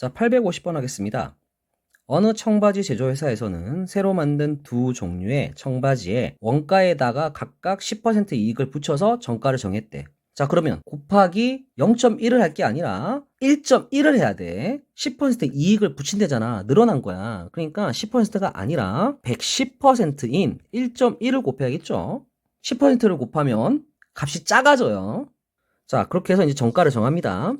자, 850번 하겠습니다. 어느 청바지 제조회사에서는 새로 만든 두 종류의 청바지에 원가에다가 각각 10% 이익을 붙여서 정가를 정했대. 자, 그러면 곱하기 0.1을 할 게 아니라 1.1을 해야 돼. 10% 이익을 붙인대잖아. 늘어난 거야. 그러니까 10%가 아니라 110%인 1.1을 곱해야겠죠. 10%를 곱하면 값이 작아져요. 자, 그렇게 해서 이제 정가를 정합니다.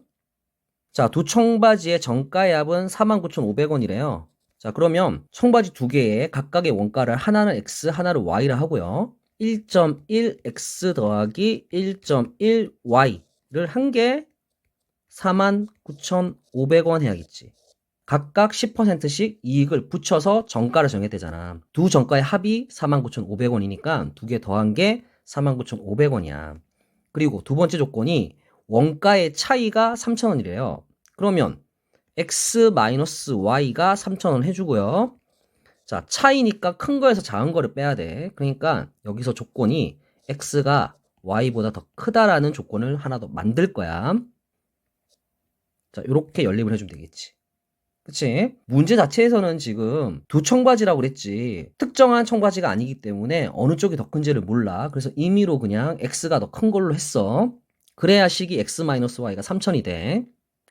자, 두 청바지의 정가의 합은 49,500원이래요. 자, 그러면 청바지 두 개의 각각의 원가를 하나는 X, 하나를 Y라 하고요. 1.1X 더하기 1.1Y를 한 개 49,500원 해야겠지. 각각 10%씩 이익을 붙여서 정가를 정해야 되잖아. 두 정가의 합이 49,500원이니까 두 개 더한 게 49,500원이야. 그리고 두 번째 조건이 원가의 차이가 3,000원이래요. 그러면 x-y가 3,000원 해주고요. 자, 차이니까 큰 거에서 작은 거를 빼야 돼. 그러니까 여기서 조건이 x가 y보다 더 크다라는 조건을 하나 더 만들 거야. 자, 이렇게 연립을 해주면 되겠지. 그치? 문제 자체에서는 지금 두 청바지라고 그랬지. 특정한 청바지가 아니기 때문에 어느 쪽이 더 큰지를 몰라. 그래서 임의로 그냥 x가 더 큰 걸로 했어. 그래야 식이 x-y가 3,000이 돼.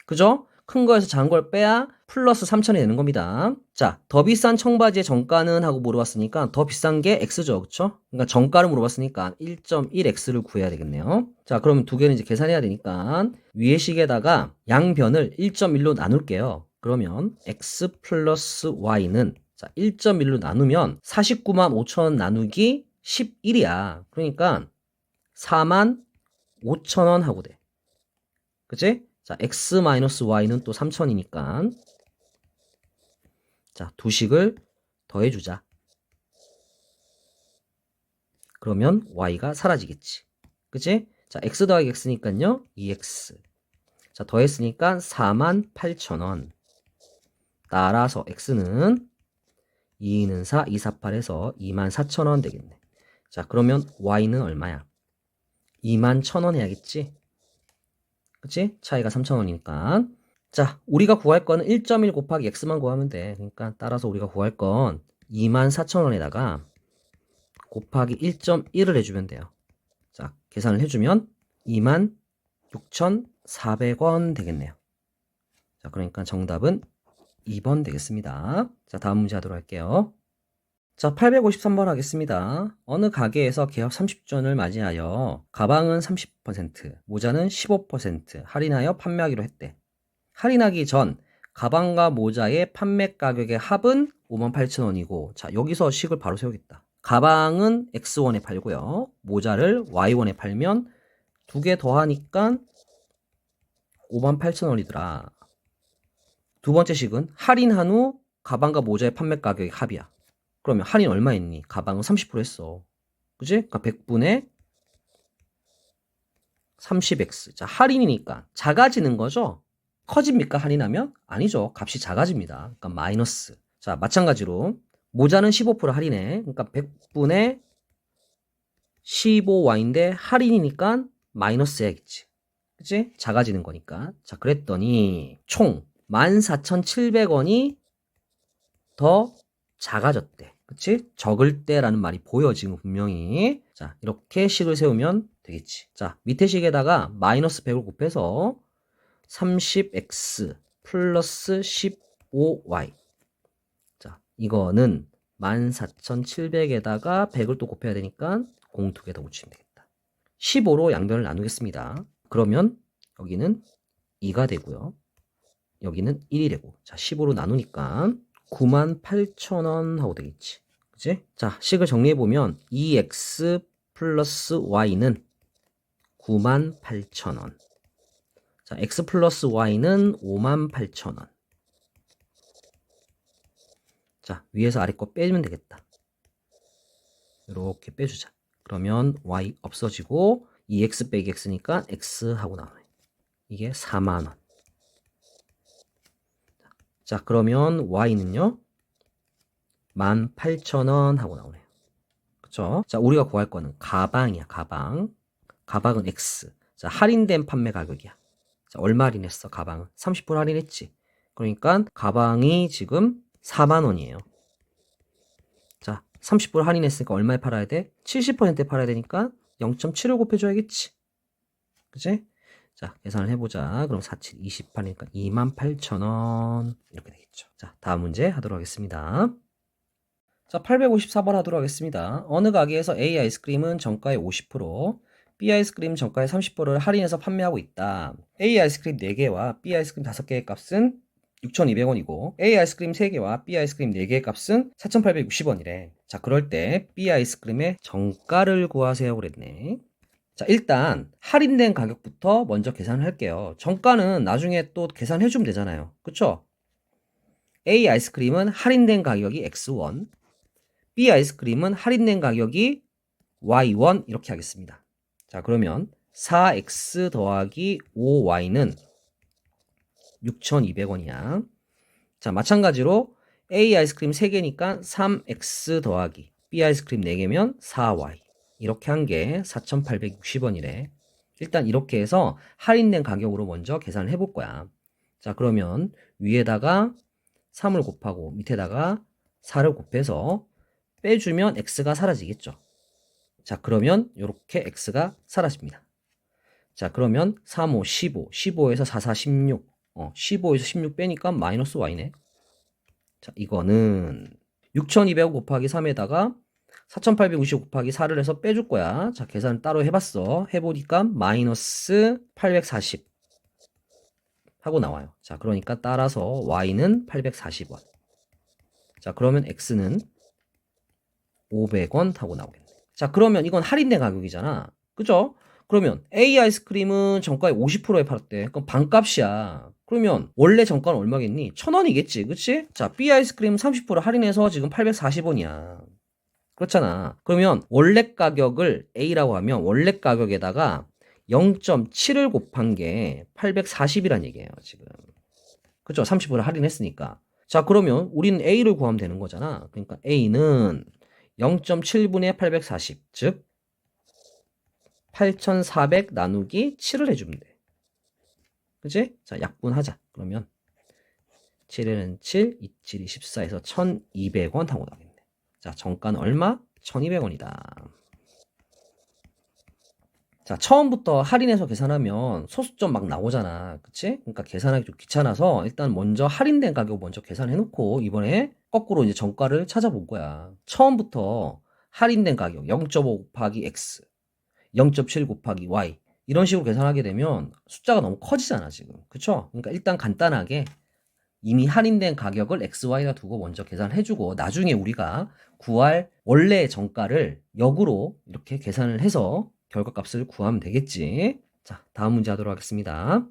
그죠? 큰 거에서 작은 걸 빼야 플러스 3,000이 되는 겁니다. 자, 더 비싼 청바지의 정가는 하고 물어봤으니까 더 비싼 게 x죠. 그쵸? 그러니까 정가를 물어봤으니까 1.1x를 구해야 되겠네요. 자, 그러면 두 개는 이제 계산해야 되니까 위의 식에다가 양변을 1.1로 나눌게요. 그러면 x 플러스 y는 자, 1.1로 나누면 495,500,000원 나누기 11이야. 그러니까 45,000원 하고 돼. 그치? 자, x-y는 또 3,000이니까 자, 두 식을 더해주자. 그러면 y가 사라지겠지. 그치? 자, x 더하기 x니까요 2x. 자, 더했으니까 48,000원. 따라서 x는 2는 4, 2, 4, 8에서 24,000원 되겠네. 자, 그러면 y는 얼마야? 21,000원 해야겠지? 그치? 차이가 3,000원이니까. 자, 우리가 구할 거는 1.1 곱하기 x만 구하면 돼. 그러니까 따라서 우리가 구할 건 24,000원에다가 곱하기 1.1을 해주면 돼요. 자, 계산을 해주면 26,400원 되겠네요. 자, 그러니까 정답은 2번 되겠습니다. 자, 다음 문제 하도록 할게요. 자, 853번 하겠습니다. 어느 가게에서 개업 30주년을 맞이하여 가방은 30%, 모자는 15% 할인하여 판매하기로 했대. 할인하기 전 가방과 모자의 판매 가격의 합은 58,000원이고 자, 여기서 식을 바로 세우겠다. 가방은 X1에 팔고요. 모자를 Y1에 팔면 두 개 더하니까 58,000원이더라. 두 번째 식은 할인한 후 가방과 모자의 판매 가격의 합이야. 그러면 할인 얼마 했니? 가방은 30% 했어. 그지? 그러니까 100분의 30x. 자, 할인이니까 작아지는 거죠? 커집니까? 할인하면? 아니죠. 값이 작아집니다. 그러니까 마이너스. 자, 마찬가지로 모자는 15% 할인해. 그러니까 100분의 15y인데 할인이니까 마이너스 해야겠지. 그치? 작아지는 거니까. 자, 그랬더니 총 14,700원이 더 작아졌대. 그치? 적을 때라는 말이 보여, 지금 분명히. 자, 이렇게 식을 세우면 되겠지. 자, 밑에 식에다가 마이너스 100을 곱해서 30x 플러스 15y. 자, 이거는 14,700에다가 100을 또 곱해야 되니까 공 두 개 더 붙이면 되겠다. 15로 양변을 나누겠습니다. 그러면 여기는 2가 되고요. 여기는 1이 되고. 자, 15로 나누니까 98,000원 하고 되겠지. 그치? 자, 식을 정리해보면 2x 플러스 y는 98,000원. 자, x 플러스 y는 58,000원. 자, 위에서 아래 거 빼면 되겠다. 이렇게 빼주자. 그러면 y 없어지고 2x 빼기 x니까 x 하고 나와요. 이게 4만원. 자, 그러면 y는요 18,000원 하고 나오네요. 그쵸? 자, 우리가 구할 거는 가방이야. 가방은 x. 자, 할인된 판매 가격이야. 자, 얼마 할인했어? 가방은 30% 할인했지. 그러니까 가방이 지금 4만원이에요. 자, 30% 할인했으니까 얼마에 팔아야 돼? 70%에 팔아야 되니까 0.7을 곱해줘야겠지. 그치? 자, 계산을 해보자. 그럼 47, 28이니까 28,000원. 이렇게 되겠죠. 자, 다음 문제 하도록 하겠습니다. 자, 854번 하도록 하겠습니다. 어느 가게에서 A 아이스크림은 정가의 50%, B 아이스크림 정가의 30%를 할인해서 판매하고 있다. A 아이스크림 4개와 B 아이스크림 5개의 값은 6,200원이고 A 아이스크림 3개와 B 아이스크림 4개의 값은 4,860원이래. 자, 그럴 때 B 아이스크림의 정가를 구하세요 그랬네. 자, 일단 할인된 가격부터 먼저 계산을 할게요. 정가는 나중에 또 계산해주면 되잖아요. 그쵸? A 아이스크림은 할인된 가격이 X1, B 아이스크림은 할인된 가격이 Y1 이렇게 하겠습니다. 자, 그러면 4X 더하기 5Y는 6,200원이야. 자, 마찬가지로 A 아이스크림 3개니까 3X 더하기 B 아이스크림 4개면 4Y. 이렇게 한 게 4,860원이래. 일단 이렇게 해서 할인된 가격으로 먼저 계산을 해볼 거야. 자, 그러면 위에다가 3을 곱하고 밑에다가 4를 곱해서 빼주면 X가 사라지겠죠. 자, 그러면 이렇게 X가 사라집니다. 자, 그러면 3, 5, 15, 15에서 4, 4, 16. 15에서 16 빼니까 마이너스 Y네. 자, 이거는 6,200 곱하기 3에다가 4,860 곱하기 4를 해서 빼줄 거야. 자, 계산 따로 해봤어. 해보니까 마이너스 840 하고 나와요. 자, 그러니까 따라서 Y는 840원. 자, 그러면 X는 500원 하고 나오겠네. 자, 그러면 이건 할인된 가격이잖아. 그죠? 그러면 A 아이스크림은 정가에 50%에 팔았대. 그럼 반값이야. 그러면 원래 정가는 얼마겠니? 1,000원이겠지. 그치? 자, B 아이스크림 30% 할인해서 지금 840원이야. 그렇잖아. 그러면 원래 가격을 A라고 하면 원래 가격에다가 0.7을 곱한 게 840이란 얘기예요, 지금. 그쵸? 30% 할인했으니까. 자, 그러면 우리는 A를 구하면 되는 거잖아. 그러니까 A는 0.7분의 840, 즉 8,400 나누기 7을 해주면 돼. 그치? 자, 약분하자. 그러면 7에는 7, 27이 14에서 1,200원 하고 나오겠네. 자, 정가는 얼마? 1,200원이다. 자, 처음부터 할인해서 계산하면 소수점 막 나오잖아. 그치? 그러니까 계산하기 좀 귀찮아서 일단 먼저 할인된 가격 먼저 계산해놓고 이번에 거꾸로 이제 정가를 찾아볼 거야. 처음부터 할인된 가격 0.5 곱하기 X, 0.7 곱하기 Y 이런 식으로 계산하게 되면 숫자가 너무 커지잖아, 지금. 그쵸? 그러니까 일단 간단하게 이미 할인된 가격을 XY가 두고 먼저 계산해주고 나중에 우리가 구할 원래 정가를 역으로 이렇게 계산을 해서 결과값을 구하면 되겠지. 자, 다음 문제 하도록 하겠습니다.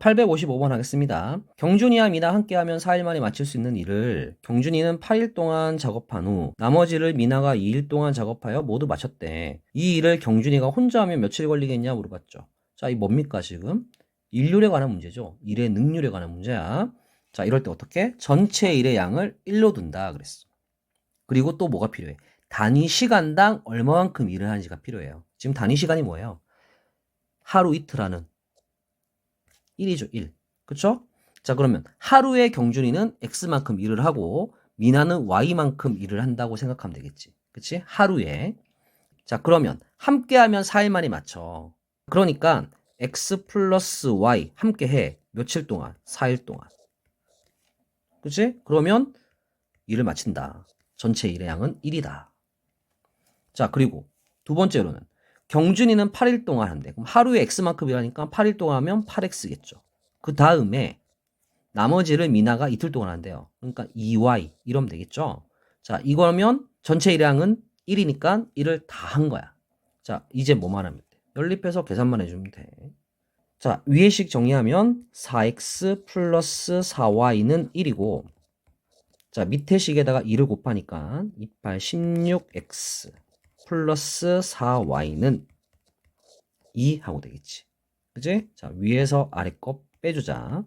855번 하겠습니다. 경준이와 미나 함께하면 4일 만에 마칠 수 있는 일을 경준이는 8일 동안 작업한 후 나머지를 미나가 2일 동안 작업하여 모두 마쳤대. 이 일을 경준이가 혼자 하면 며칠 걸리겠냐 물어봤죠. 자, 이 뭡니까 지금? 일률에 관한 문제죠. 일의 능률에 관한 문제야. 자, 이럴 때 어떻게? 전체 일의 양을 1로 둔다 그랬어. 그리고 또 뭐가 필요해? 단위 시간당 얼마만큼 일을 하는지가 필요해요. 지금 단위 시간이 뭐예요? 하루 이틀 하는 1이죠, 1. 그쵸? 자, 그러면 하루에 경준이는 X만큼 일을 하고 미나는 Y만큼 일을 한다고 생각하면 되겠지. 그치? 하루에. 자, 그러면 함께하면 4일 만에 맞춰. 그러니까 X 플러스 Y 함께 해. 며칠 동안? 4일 동안. 그치? 그러면 일을 마친다. 전체 일의 양은 1이다. 자, 그리고 두 번째로는 경준이는 8일 동안 한대. 그럼 하루에 X만큼 일하니까 8일 동안 하면 8X겠죠. 그 다음에 나머지를 미나가 이틀 동안 한대요. 그러니까 2Y 이러면 되겠죠. 자, 이거면 전체 일량은 1이니까 1을 다 한 거야. 자, 이제 뭐만 하면 돼? 연립해서 계산만 해주면 돼. 자, 위의 식 정리하면 4X 플러스 4Y는 1이고 자, 밑에 식에다가 2를 곱하니까 28, 16X 플러스 4Y는 2 하고 되겠지. 그치? 자, 위에서 아래 거 빼주자.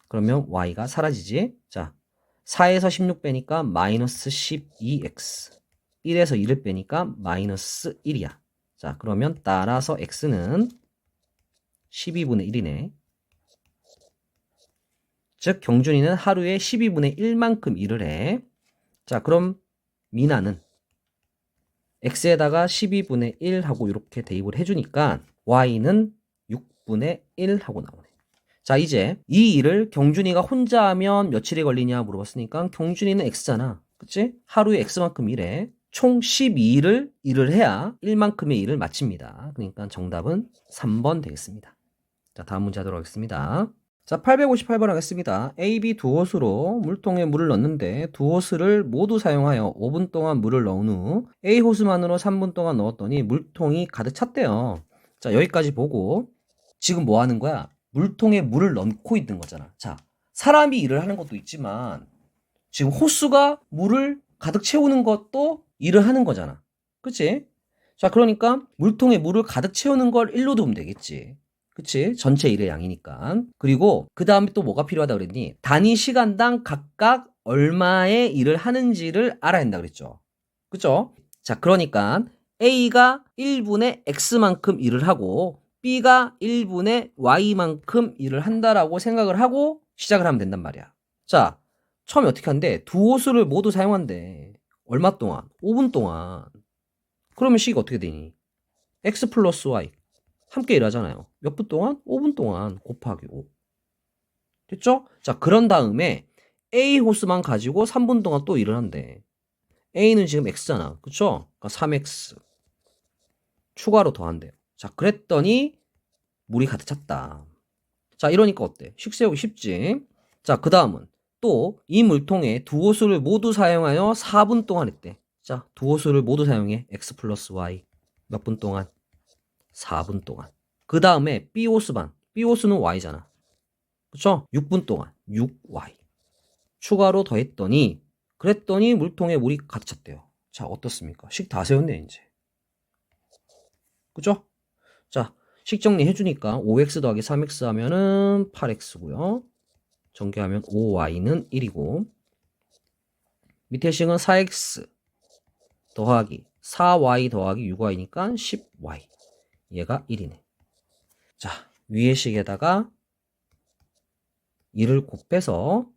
그러면 Y가 사라지지. 자, 4에서 16 빼니까 마이너스 12X. 1에서 2를 빼니까 마이너스 1이야. 자, 그러면 따라서 X는 12분의 1이네. 즉 경준이는 하루에 12분의 1만큼 일을 해. 자, 그럼 미나는 x에다가 12분의 1 하고 이렇게 대입을 해주니까 y는 6분의 1 하고 나오네. 자, 이제 이 일을 경준이가 혼자 하면 며칠이 걸리냐 물어봤으니까 경준이는 x잖아. 그치? 하루에 x만큼 일해. 총 12일을 일을 해야 1만큼의 일을 마칩니다. 그러니까 정답은 3번 되겠습니다. 자, 다음 문제 하도록 하겠습니다. 자, 858번 하겠습니다. A, B 두 호수로 물통에 물을 넣는데 두 호스를 모두 사용하여 5분 동안 물을 넣은 후 A 호스만으로 3분 동안 넣었더니 물통이 가득 찼대요. 자, 여기까지 보고 지금 뭐 하는 거야? 물통에 물을 넣고 있는 거잖아. 자, 사람이 일을 하는 것도 있지만 지금 호수가 물을 가득 채우는 것도 일을 하는 거잖아. 그치? 자, 그러니까 물통에 물을 가득 채우는 걸 1로 두면 되겠지. 그치? 전체 일의 양이니까. 그리고 그 다음에 또 뭐가 필요하다 그랬니? 단위 시간당 각각 얼마의 일을 하는지를 알아야 한다 그랬죠. 그쵸? 자, 그러니까 A가 1분의 X만큼 일을 하고 B가 1분의 Y만큼 일을 한다라고 생각을 하고 시작을 하면 된단 말이야. 자, 처음에 어떻게 한대? 두 호수를 모두 사용한대. 얼마 동안? 5분 동안. 그러면 식이 어떻게 되니? X 플러스 Y. 함께 일하잖아요. 몇 분 동안? 5분 동안 곱하기 5. 됐죠? 자, 그런 다음에 A 호수만 가지고 3분 동안 또 일을 한대. A는 지금 X잖아. 그쵸? 그러니까 3X. 추가로 더한대요. 자, 그랬더니 물이 가득 찼다. 자, 이러니까 어때? 식 세우기 쉽지? 자, 그 다음은 또 이 물통에 두 호수를 모두 사용하여 4분 동안 했대. 자, 두 호수를 모두 사용해. X 플러스 Y. 몇 분 동안? 4분 동안. 그 다음에 B 호수반. B 호수는 Y잖아. 그쵸? 6분 동안. 6Y. 추가로 더했더니, 그랬더니 물통에 물이 가득 찼대요. 자, 어떻습니까? 식 다 세웠네, 이제. 그죠? 자, 식 정리해주니까 5x 더하기 3x 하면은 8x고요. 전개하면 5y는 1이고, 밑에 식은 4x 더하기 4y 더하기 6y니까 10y. 얘가 1이네. 자, 위의 식에다가 2를 곱해서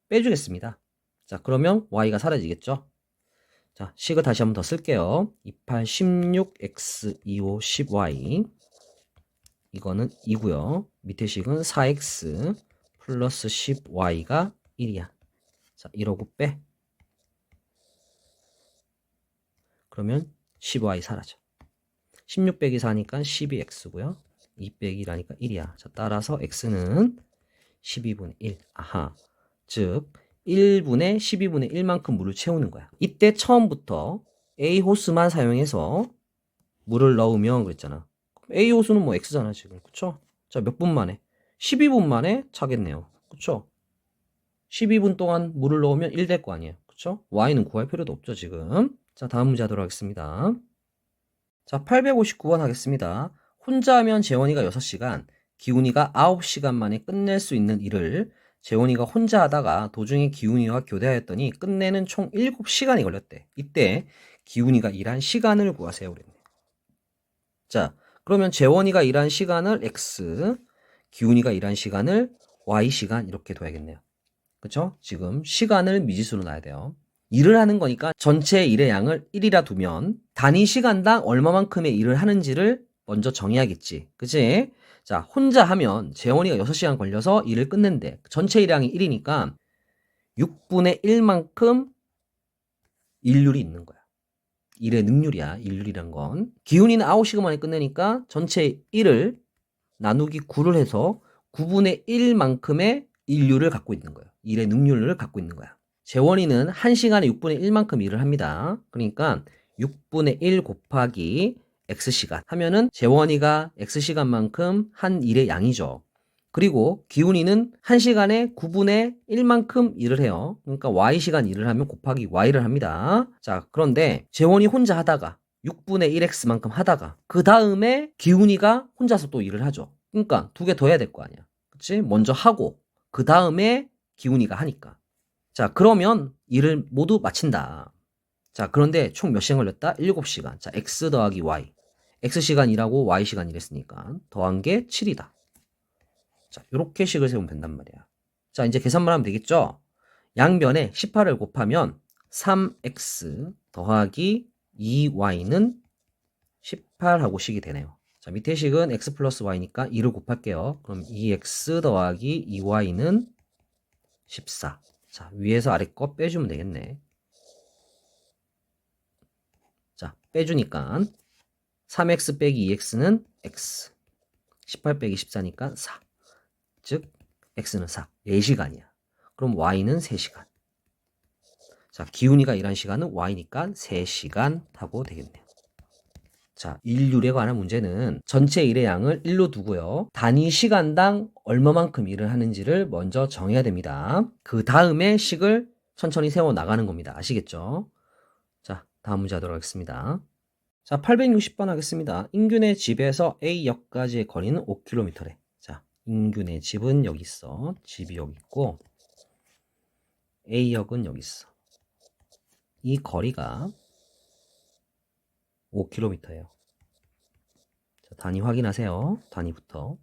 빼주겠습니다. 자, 그러면 y가 사라지겠죠? 자, 식을 다시 한번 더 쓸게요. 28, 16x, 25, 10y. 이거는 2고요. 밑에 식은 4x 플러스 10y가 1이야. 자, 이러고 빼. 그러면 10y 사라져. 16 빼기 4니까 12x고요. 2 빼기 1하니까 1이야. 자, 따라서 x는 12분의 1. 아하. 즉 1분의 12분의 1만큼 물을 채우는 거야. 이때 처음부터 A 호스만 사용해서 물을 넣으면 그랬잖아. A 호수는 뭐 X잖아 지금. 그쵸? 자, 몇 분 만에? 12분 만에 차겠네요. 그쵸? 12분 동안 물을 넣으면 1 될 거 아니에요. 그쵸? Y는 구할 필요도 없죠 지금. 자, 다음 문제 하도록 하겠습니다. 자, 859번 하겠습니다. 혼자 하면 재원이가 6시간, 기훈이가 9시간 만에 끝낼 수 있는 일을 재원이가 혼자 하다가 도중에 기훈이와 교대하였더니 끝내는 총 7시간이 걸렸대. 이때 기훈이가 일한 시간을 구하세요. 그랬네. 자, 그러면 재원이가 일한 시간을 X, 기훈이가 일한 시간을 Y시간 이렇게 둬야겠네요. 그쵸? 지금 시간을 미지수로 놔야 돼요. 일을 하는 거니까 전체 일의 양을 1이라 두면 단위 시간당 얼마만큼의 일을 하는지를 먼저 정해야겠지. 그치? 자, 혼자 하면 재원이가 6시간 걸려서 일을 끝낸대. 전체 일량이 1이니까 6분의 1만큼 일률이 있는 거야. 일의 능률이야. 일률이란 건. 기훈이는 9시간 만에 끝내니까 전체 1을 나누기 9를 해서 9분의 1만큼의 일률을 갖고 있는 거예요. 일의 능률을 갖고 있는 거야. 재원이는 1시간에 6분의 1만큼 일을 합니다. 그러니까 6분의 1 곱하기 X시간 하면은 재원이가 X시간만큼 한 일의 양이죠. 그리고 기훈이는 1시간에 9분의 1만큼 일을 해요. 그러니까 Y시간 일을 하면 곱하기 Y를 합니다. 자, 그런데 재원이 혼자 하다가 6분의 1X만큼 하다가 그 다음에 기훈이가 혼자서 또 일을 하죠. 그러니까 두 개 더 해야 될 거 아니야. 그치? 먼저 하고 그 다음에 기훈이가 하니까. 자, 그러면 일을 모두 마친다. 자, 그런데 총 몇 시간 걸렸다? 7시간. 자, X 더하기 Y. X시간 일하고 Y시간 일했으니까 더한 게 7이다. 자, 요렇게 식을 세우면 된단 말이야. 자, 이제 계산만 하면 되겠죠? 양변에 18을 곱하면 3x 더하기 2y는 18하고 식이 되네요. 자, 밑에 식은 x 플러스 y니까 2를 곱할게요. 그럼 2x 더하기 2y는 14. 자, 위에서 아래 거 빼주면 되겠네. 자, 빼주니까 3x 빼기 2x는 x. 18 빼기 14니까 4. 즉, x는 4. 4시간이야. 그럼 y는 3시간. 자, 기훈이가 일한 시간은 y니까 3시간 하고 되겠네요. 자, 일률에 관한 문제는 전체 일의 양을 1로 두고요. 단위 시간당 얼마만큼 일을 하는지를 먼저 정해야 됩니다. 그 다음에 식을 천천히 세워 나가는 겁니다. 아시겠죠? 자, 다음 문제 하도록 하겠습니다. 자, 860번 하겠습니다. 인균의 집에서 A역까지의 거리는 5km래. 자, 인균의 집은 여기 있어. 집이 여기 있고 A역은 여기 있어. 이 거리가 5km예요. 자, 단위 확인하세요. 단위부터.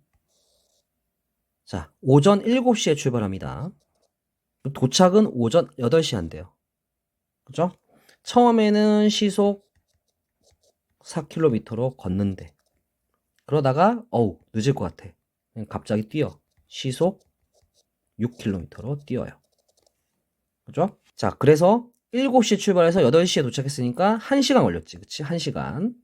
자, 오전 7시에 출발합니다. 도착은 오전 8시에 한대요. 그죠? 처음에는 시속 4km로 걷는데 그러다가 늦을 것 같아. 갑자기 뛰어. 시속 6km로 뛰어요. 그죠? 자, 그래서 7시에 출발해서 8시에 도착했으니까 1시간 걸렸지. 그치? 1시간.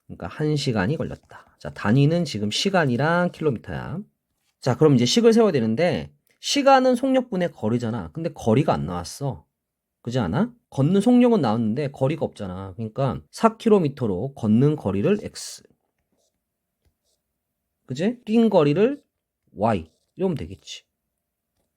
그러니까 1시간이 걸렸다. 자, 단위는 지금 시간이랑 킬로미터야. 자, 그럼 이제 식을 세워야 되는데 시간은 속력분의 거리잖아. 근데 거리가 안 나왔어. 그지 않아? 걷는 속력은 나왔는데 거리가 없잖아. 그러니까 4km로 걷는 거리를 x. 그지? 뛴 거리를 y. 이러면 되겠지.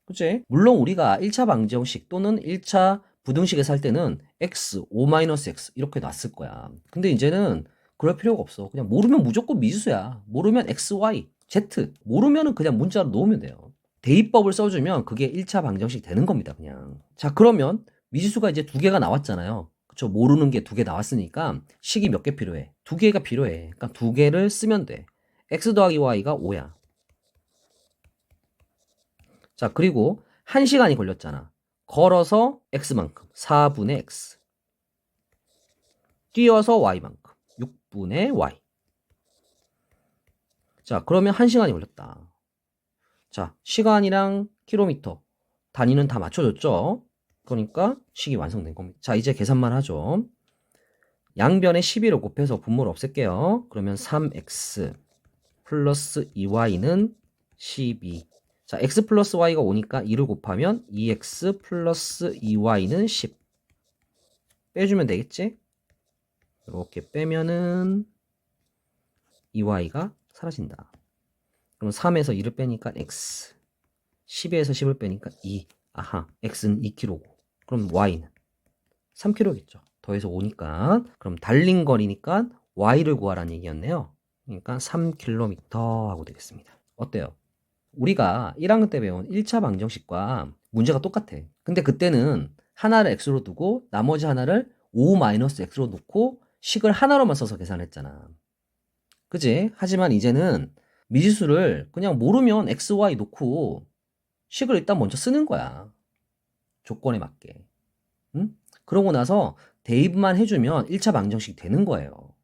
그치? 물론 우리가 1차 방정식 또는 1차 부등식에서 할 때는 x, o-x 이렇게 놨을 거야. 근데 이제는 그럴 필요가 없어. 그냥 모르면 무조건 미수야. 모르면 x, y, z. 모르면은 그냥 문자로 놓으면 돼요. 대입법을 써주면 그게 1차 방정식 되는 겁니다. 그냥. 자, 그러면 미지수가 이제 2개가 나왔잖아요. 그쵸? 모르는 게 2개 나왔으니까 식이 몇 개 필요해? 2개가 필요해. 그러니까 2개를 쓰면 돼. x 더하기 y가 5야. 자, 그리고 1시간이 걸렸잖아. 걸어서 x만큼 4분의 x. 뛰어서 y만큼 6분의 y. 자, 그러면 1시간이 걸렸다. 자, 시간이랑 킬로미터 단위는 다 맞춰줬죠? 그러니까 식이 완성된 겁니다. 자, 이제 계산만 하죠. 양변에 11을 곱해서 분모를 없앨게요. 그러면 3x 플러스 2y는 12. 자, x 플러스 y가 5니까 2를 곱하면 2x 플러스 2y는 10. 빼주면 되겠지? 이렇게 빼면은 2y가 사라진다. 그럼 3에서 2를 빼니까 x. 10에서 10을 빼니까 2. 아하, x는 2km고. 그럼 y는 3km겠죠. 더해서 5니까. 그럼 달린 거리니까 y를 구하라는 얘기였네요. 그러니까 3km 하고 되겠습니다. 어때요? 우리가 1학년 때 배운 1차 방정식과 문제가 똑같아. 근데 그때는 하나를 x로 두고 나머지 하나를 o-x로 놓고 식을 하나로만 써서 계산했잖아. 그지? 하지만 이제는 미지수를 그냥 모르면 x, y 놓고 식을 일단 먼저 쓰는 거야. 조건에 맞게. 응? 그러고 나서 대입만 해주면 1차 방정식이 되는 거예요.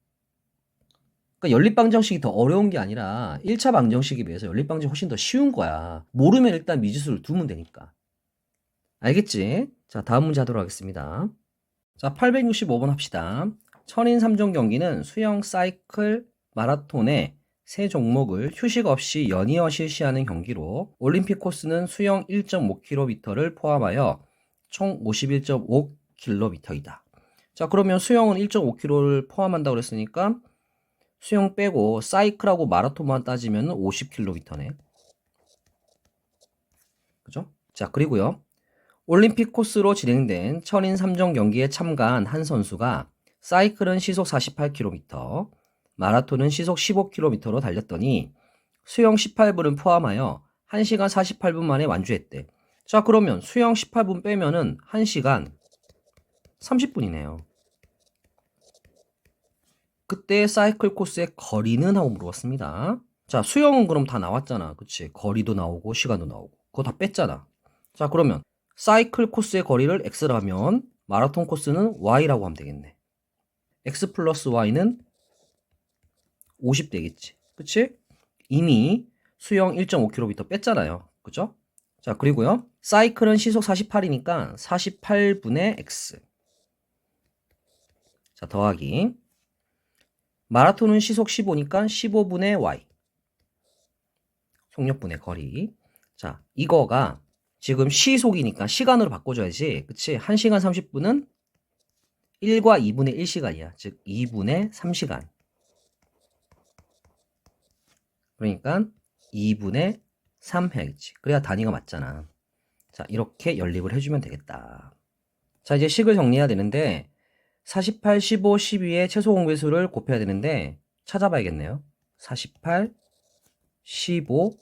그러니까 연립방정식이 더 어려운 게 아니라 1차 방정식에 비해서 연립방정식이 훨씬 더 쉬운 거야. 모르면 일단 미지수를 두면 되니까. 알겠지? 자, 다음 문제 하도록 하겠습니다. 자, 865번 합시다. 천인 3종 경기는 수영, 사이클, 마라톤의 세 종목을 휴식 없이 연이어 실시하는 경기로 올림픽 코스는 수영 1.5km를 포함하여 총 51.5km이다. 자, 그러면 수영은 1.5km를 포함한다고 그랬으니까 수영 빼고 사이클하고 마라톤만 따지면 50km네. 그죠? 자, 그리고요. 올림픽 코스로 진행된 천인 3종 경기에 참가한 한 선수가 사이클은 시속 48km, 마라톤은 시속 15km로 달렸더니 수영 18분을 포함하여 1시간 48분 만에 완주했대. 자, 그러면 수영 18분 빼면은 1시간 30분이네요. 그때 사이클 코스의 거리는 하고 물어봤습니다. 자, 수영은 그럼 다 나왔잖아. 그치? 거리도 나오고 시간도 나오고. 그거 다 뺐잖아. 자, 그러면 사이클 코스의 거리를 x라면 마라톤 코스는 y라고 하면 되겠네. x 플러스 y는 50 되겠지. 그치? 이미 수영 1.5km 뺐잖아요. 그죠? 자, 그리고요. 사이클은 시속 48이니까 48분의 x. 자, 더하기. 마라톤은 시속 15니까 15분의 y. 속력분의 거리. 자, 이거가 지금 시속이니까 시간으로 바꿔줘야지. 그치? 1시간 30분은 1과 2분의 1시간이야. 즉 2분의 3시간. 그러니까 2분의 3 해야겠지. 그래야 단위가 맞잖아. 자, 이렇게 연립을 해주면 되겠다. 자, 이제 식을 정리해야 되는데 48, 15, 12의 최소 공배수를 곱해야 되는데 찾아봐야겠네요. 48, 15,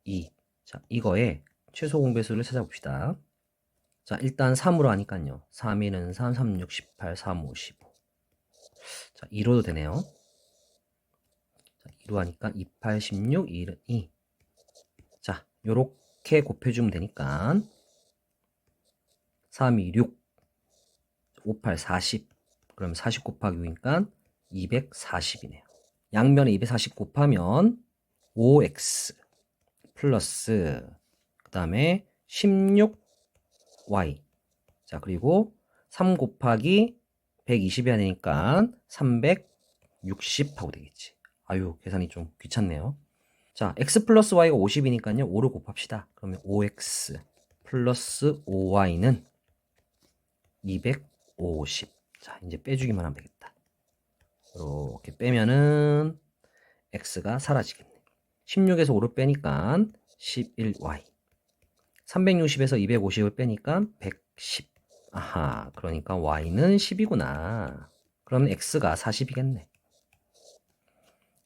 2. 자, 이거의 최소 공배수를 찾아봅시다. 자, 일단 3으로 하니까요. 3, 2는 3, 3, 6, 18, 3, 5, 15. 자, 2로도 되네요. 자, 2로 하니까 2, 8, 16, 2는 2. 자, 요렇게 곱해주면 되니까 3, 2, 6, 5, 8, 40. 그럼 40 곱하기 6이니까 240이네요. 양면에 240 곱하면 5x 플러스 그 다음에 16y. 자, 그리고 3 곱하기 120이 되니까 360 하고 되겠지. 아유, 계산이 좀 귀찮네요. 자, x 플러스 y가 50이니까요. 5를 곱합시다. 그러면 5x 플러스 5y는 250. 자, 이제 빼주기만 하면 되겠다. 이렇게 빼면은 x가 사라지겠네. 16에서 5를 빼니까 11y. 360에서 250을 빼니까 110. 아하, 그러니까 y는 10이구나. 그럼 x가 40이겠네.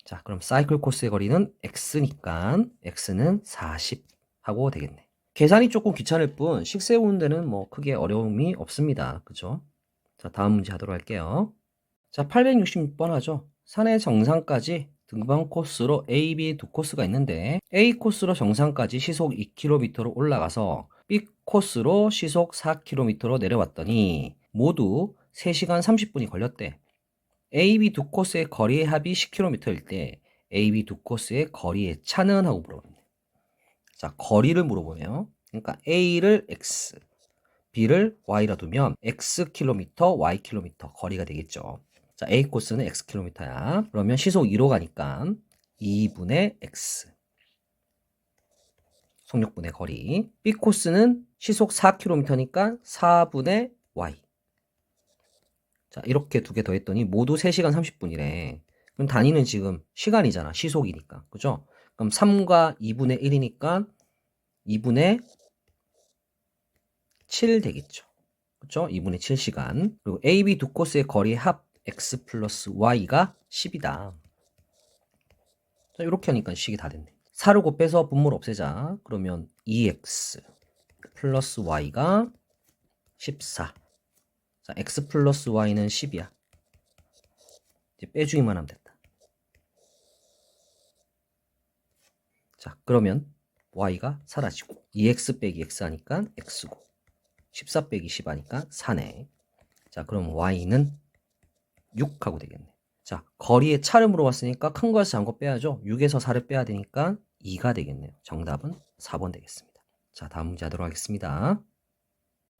자, 그럼 사이클 코스의 거리는 x니까 x는 40 하고 되겠네. 계산이 조금 귀찮을 뿐 식 세우는 데는 뭐 크게 어려움이 없습니다. 그죠? 자, 다음 문제 하도록 할게요. 자, 866번 하죠. 산의 정상까지 등반 코스로 A, B 두 코스가 있는데 A 코스로 정상까지 시속 2km로 올라가서 B 코스로 시속 4km로 내려왔더니 모두 3시간 30분이 걸렸대. A, B 두 코스의 거리의 합이 10km일 때 A, B 두 코스의 거리의 차는 하고 물어보네. 자, 거리를 물어보네요. 그러니까 A를 X, B를 Y라 두면 X 킬로미터, Y 킬로미터 거리가 되겠죠. 자, A 코스는 X 킬로미터야. 그러면 시속 2로 가니까 2분의 X. 속력분의 거리. B 코스는 시속 4km니까 4분의 Y. 자, 이렇게 두 개 더했더니 모두 3시간 30분이래. 그럼 단위는 지금 시간이잖아. 시속이니까. 그죠? 그럼 3과 2분의 1이니까 2분의 7 되겠죠. 그죠? 2분의 7시간. 그리고 A, B 두 코스의 거리의 합 x 플러스 y가 10이다. 자, 이렇게 하니까 식이 다 됐네. 4를 곱해서 분모를 없애자. 그러면 2x 플러스 y가 14. 자, x 플러스 y는 10이야. 이제 빼주기만 하면 됐다. 자, 그러면 y가 사라지고 2x 빼기 x 하니까 x고 14 빼기 10 하니까 4네. 자, 그럼 y는 6 하고 되겠네. 자, 거리의 차를 물어봤으니까 큰 거에서 작은 거 빼야죠. 6에서 4를 빼야 되니까 2가 되겠네요. 정답은 4번 되겠습니다. 자, 다음 문제 하도록 하겠습니다.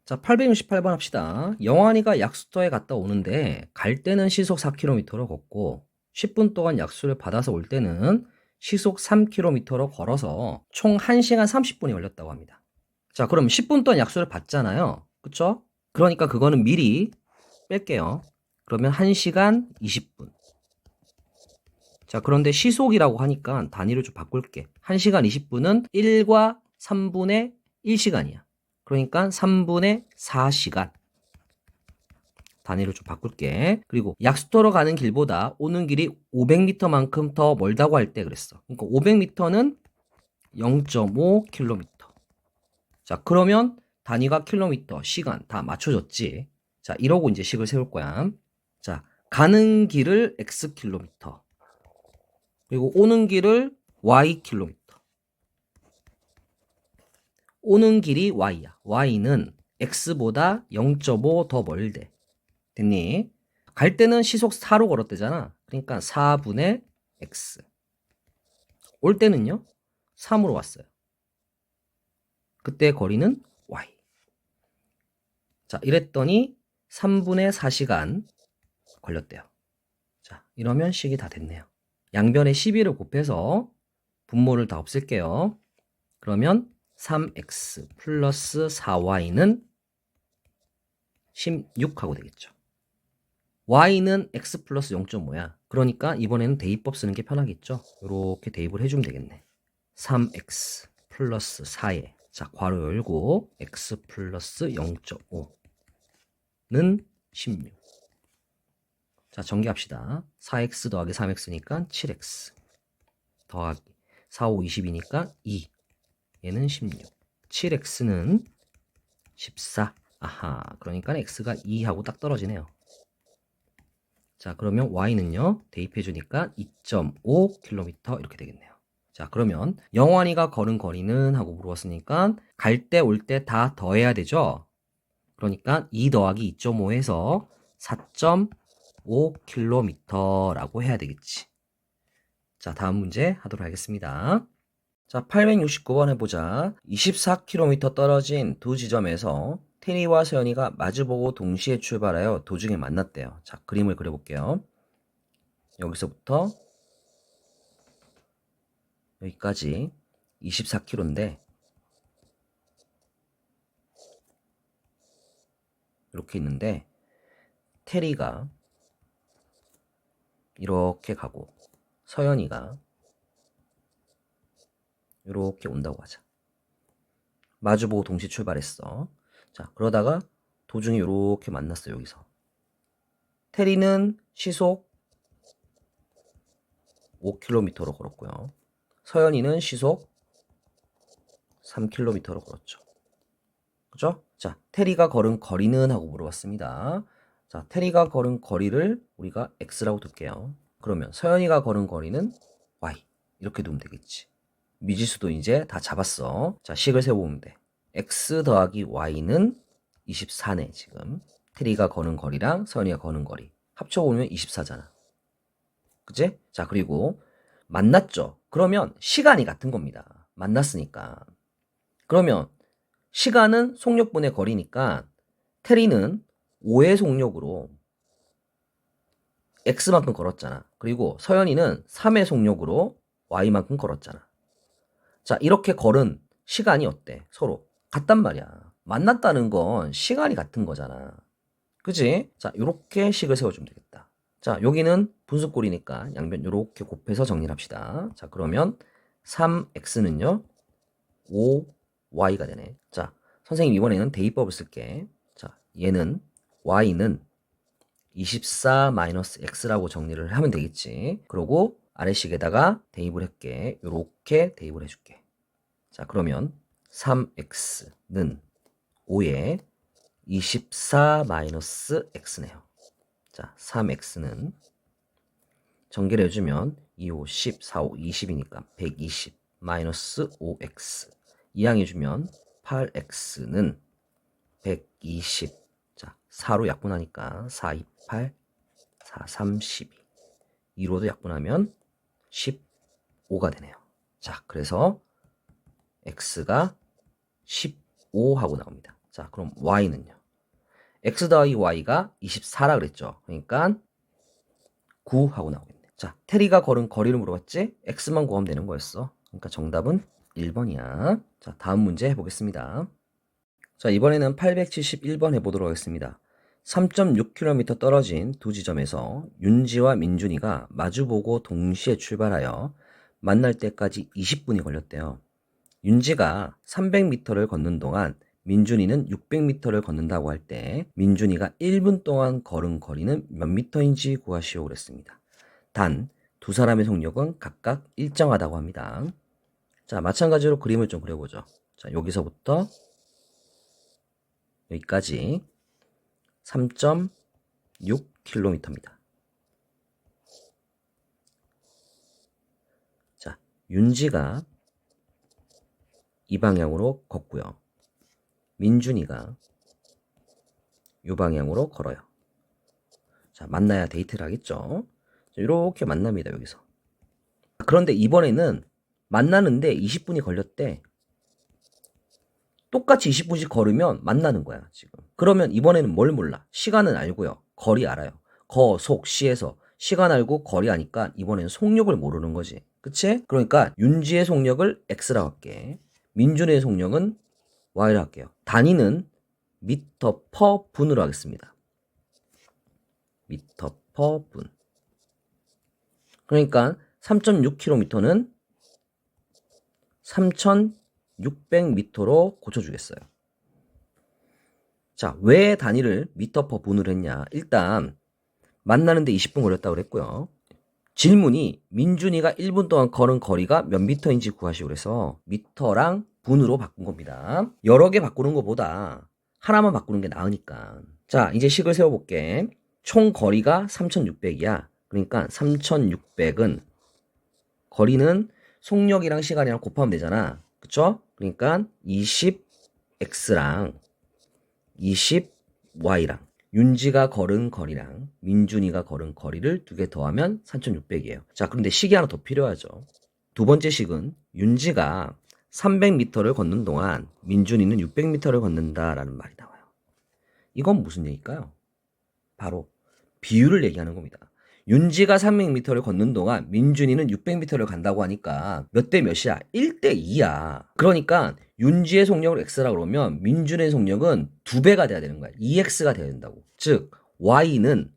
자, 868번 합시다. 영환이가 약수터에 갔다 오는데 갈 때는 시속 4km로 걷고 10분 동안 약수를 받아서 올 때는 시속 3km로 걸어서 총 1시간 30분이 걸렸다고 합니다. 자, 그럼 10분 동안 약수를 받잖아요. 그쵸? 그러니까 그거는 미리 뺄게요. 그러면 1시간 20분. 자, 그런데 시속이라고 하니까 단위를 좀 바꿀게. 1시간 20분은 1과 3분의 1시간이야. 그러니까 3분의 4시간. 단위를 좀 바꿀게. 그리고 약수터로 가는 길보다 오는 길이 500m만큼 더 멀다고 할 때 그랬어. 그러니까 500m는 0.5km. 자, 그러면 단위가 킬로미터, 시간 다 맞춰졌지. 자, 이러고 이제 식을 세울 거야. 자, 가는 길을 x 킬로미터. 그리고 오는 길을 y 킬로미터. 오는 길이 y야. y는 x보다 0.5 더 멀대. 됐니? 갈 때는 시속 4로 걸었대잖아. 그러니까 4분의 x. 올 때는요? 3으로 왔어요. 그때 거리는 y. 자, 이랬더니 3분의 4시간 걸렸대요. 자, 이러면 식이 다 됐네요. 양변에 12를 곱해서 분모를 다 없앨게요. 그러면 3x 플러스 4y는 16하고 되겠죠. y는 x 플러스 0.5야. 그러니까 이번에는 대입법 쓰는 게 편하겠죠. 이렇게 대입을 해주면 되겠네. 3x 플러스 4에 자 괄호 열고 x 플러스 0.5는 16. 자 전개합시다. 4x 더하기 3x니까 7x 더하기 4, 5, 20이니까 2. 얘는 16. 7x는 14. 아하, 그러니까 x가 2하고 딱 떨어지네요. 자, 그러면 y는요, 대입해주니까 2.5km 이렇게 되겠네요. 자, 그러면 영환이가 걸은 거리는 하고 물어봤으니까 갈 때 올 때 다 더해야 되죠? 그러니까 2 더하기 2.5해서 4.5km라고 해야 되겠지. 자, 다음 문제 하도록 하겠습니다. 자, 869번 해보자. 24km 떨어진 두 지점에서 테리와 서연이가 마주보고 동시에 출발하여 도중에 만났대요. 자, 그림을 그려볼게요. 여기서부터 여기까지 24km인데 이렇게 있는데 테리가 이렇게 가고 서연이가 이렇게 온다고 하자. 마주보고 동시에 출발했어. 자, 그러다가 도중에 이렇게 만났어. 여기서 테리는 시속 5km로 걸었고요. 서연이는 시속 3km로 걸었죠. 그죠? 자, 테리가 걸은 거리는 하고 물어봤습니다. 자, 테리가 걸은 거리를 우리가 x라고 둘게요. 그러면 서연이가 걸은 거리는 y. 이렇게 두면 되겠지. 미지수도 이제 다 잡았어. 자, 식을 세워보면 돼. x 더하기 y는 24네, 지금. 테리가 거는 거리랑 서연이가 거는 거리. 합쳐보면 24잖아. 그치? 자, 그리고 만났죠. 그러면 시간이 같은 겁니다. 만났으니까. 그러면 시간은 속력분의 거리니까 테리는 5의 속력으로 x만큼 걸었잖아. 그리고 서연이는 3의 속력으로 y만큼 걸었잖아. 자, 이렇게 걸은 시간이 어때? 서로 같단 말이야. 만났다는 건 시간이 같은 거잖아. 그치? 자, 요렇게 식을 세워주면 되겠다. 자, 여기는 분수꼴이니까 양변 요렇게 곱해서 정리를 합시다. 자, 그러면 3x는요 5y가 되네. 자, 선생님 이번에는 대입법을 쓸게. 자, 얘는 y는 24-x라고 정리를 하면 되겠지. 그리고 아래식에다가 대입을 할게. 요렇게 대입을 해줄게. 자, 그러면 3x는 5에 24-x네요. 자, 3x는 전개를 해주면 2, 5, 10, 4, 5, 20이니까 120 마이너스 5x 이항해주면 8x는 120. 자, 4로 약분하니까 4, 2, 8, 4, 3, 12. 2로도 약분하면 15가 되네요. 자, 그래서 x가 15하고 나옵니다. 자, 그럼 y는요. x 더하기 y가 24라 그랬죠. 그러니까 9하고 나오겠네. 자, 테리가 걸은 거리를 물어봤지? x만 구하면 되는 거였어. 그러니까 정답은 1번이야. 자, 다음 문제 해보겠습니다. 자, 이번에는 871번 해보도록 하겠습니다. 3.6km 떨어진 두 지점에서 윤지와 민준이가 마주보고 동시에 출발하여 만날 때까지 20분이 걸렸대요. 윤지가 300m를 걷는 동안 민준이는 600m를 걷는다고 할 때 민준이가 1분 동안 걸은 거리는 몇 미터인지 구하시오 그랬습니다. 단, 두 사람의 속력은 각각 일정하다고 합니다. 자, 마찬가지로 그림을 좀 그려보죠. 자, 여기서부터 여기까지 3.6km입니다. 자, 윤지가 이 방향으로 걷고요. 민준이가 이 방향으로 걸어요. 자, 만나야 데이트를 하겠죠. 이렇게 만납니다, 여기서. 그런데 이번에는 만나는데 20분이 걸렸대. 똑같이 20분씩 걸으면 만나는 거야, 지금. 그러면 이번에는 뭘 몰라? 시간은 알고요. 거리 알아요. 거, 속, 시에서 시간 알고 거리 아니까 이번에는 속력을 모르는 거지. 그치? 그러니까 윤지의 속력을 X라고 할게. 민준의 속력은 Y라고 할게요. 단위는 미터 퍼 분으로 하겠습니다. 미터 퍼 분. 그러니까 3.6km는 3,600m로 고쳐주겠어요. 자, 왜 단위를 미터 퍼 분으로 했냐? 일단 만나는데 20분 걸렸다고 그랬고요. 질문이 민준이가 1분 동안 걸은 거리가 몇 미터인지 구하시고 그래서 미터랑 분으로 바꾼 겁니다. 여러 개 바꾸는 것보다 하나만 바꾸는 게 나으니까. 자, 이제 식을 세워볼게. 총 거리가 3,600이야. 그러니까 3,600은 거리는 속력이랑 시간이랑 곱하면 되잖아. 그쵸? 그러니까 20x랑 20y랑 윤지가 걸은 거리랑 민준이가 걸은 거리를 두 개 더하면 3,600이에요. 자, 그런데 식이 하나 더 필요하죠. 두 번째 식은 윤지가 300m를 걷는 동안 민준이는 600m를 걷는다라는 말이 나와요. 이건 무슨 얘기일까요? 바로 비율을 얘기하는 겁니다. 윤지가 300m를 걷는 동안 민준이는 600m를 간다고 하니까 몇 대 몇이야? 1대 2야. 그러니까 윤지의 속력을 X라고 그러면 민준의 속력은 2배가 돼야 되는 거야. 2X가 돼야 된다고. 즉 Y는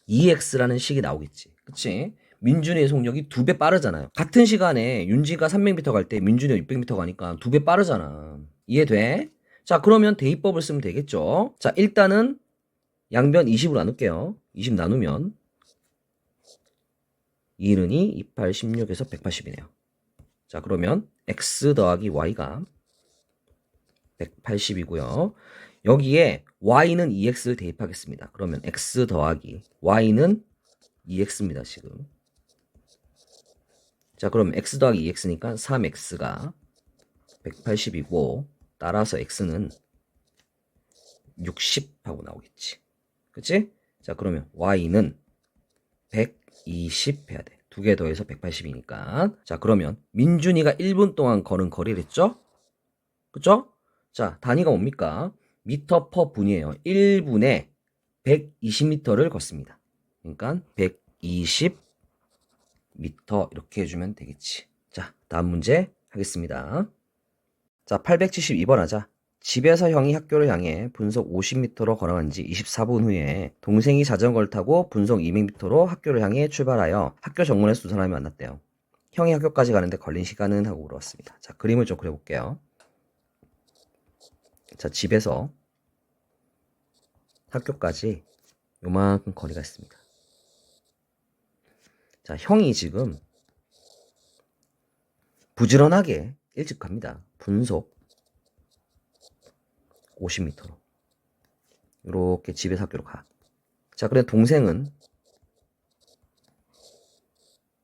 2X라는 식이 나오겠지. 그치? 민준이의 속력이 2배 빠르잖아요. 같은 시간에 윤지가 300m 갈 때 민준이가 600m 가니까 2배 빠르잖아. 이해돼? 자, 그러면 대입법을 쓰면 되겠죠. 자, 일단은 양변 20으로 나눌게요. 20 나누면 2는 2, 28, 16에서 180이네요. 자, 그러면 x 더하기 y가 180이고요. 여기에 y는 2x를 대입하겠습니다. 그러면 x 더하기 y는 2x입니다, 지금. 자, 그럼 x 더하기 2x니까 3x가 180이고 따라서 x는 60하고 나오겠지. 그치? 자, 그러면 y는 120 해야 돼. 두 개 더해서 180이니까. 자, 그러면 민준이가 1분 동안 걸은 거리를 했죠? 그쵸? 자, 단위가 뭡니까? 미터 퍼 분이에요. 1분에 120m를 걷습니다. 그러니까 120m 이렇게 해주면 되겠지. 자, 다음 문제 하겠습니다. 자, 872번 하자. 집에서 형이 학교를 향해 분속 50m로 걸어간 지 24분 후에 동생이 자전거를 타고 분속 200m로 학교를 향해 출발하여 학교 정문에서 두 사람이 만났대요. 형이 학교까지 가는데 걸린 시간은? 하고 물어봤습니다. 자, 그림을 좀 그려볼게요. 자, 집에서 학교까지 요만큼 거리가 있습니다. 자, 형이 지금 부지런하게 일찍 갑니다. 분속 50m로. 이렇게 집에서 학교로 가. 자, 그래 동생은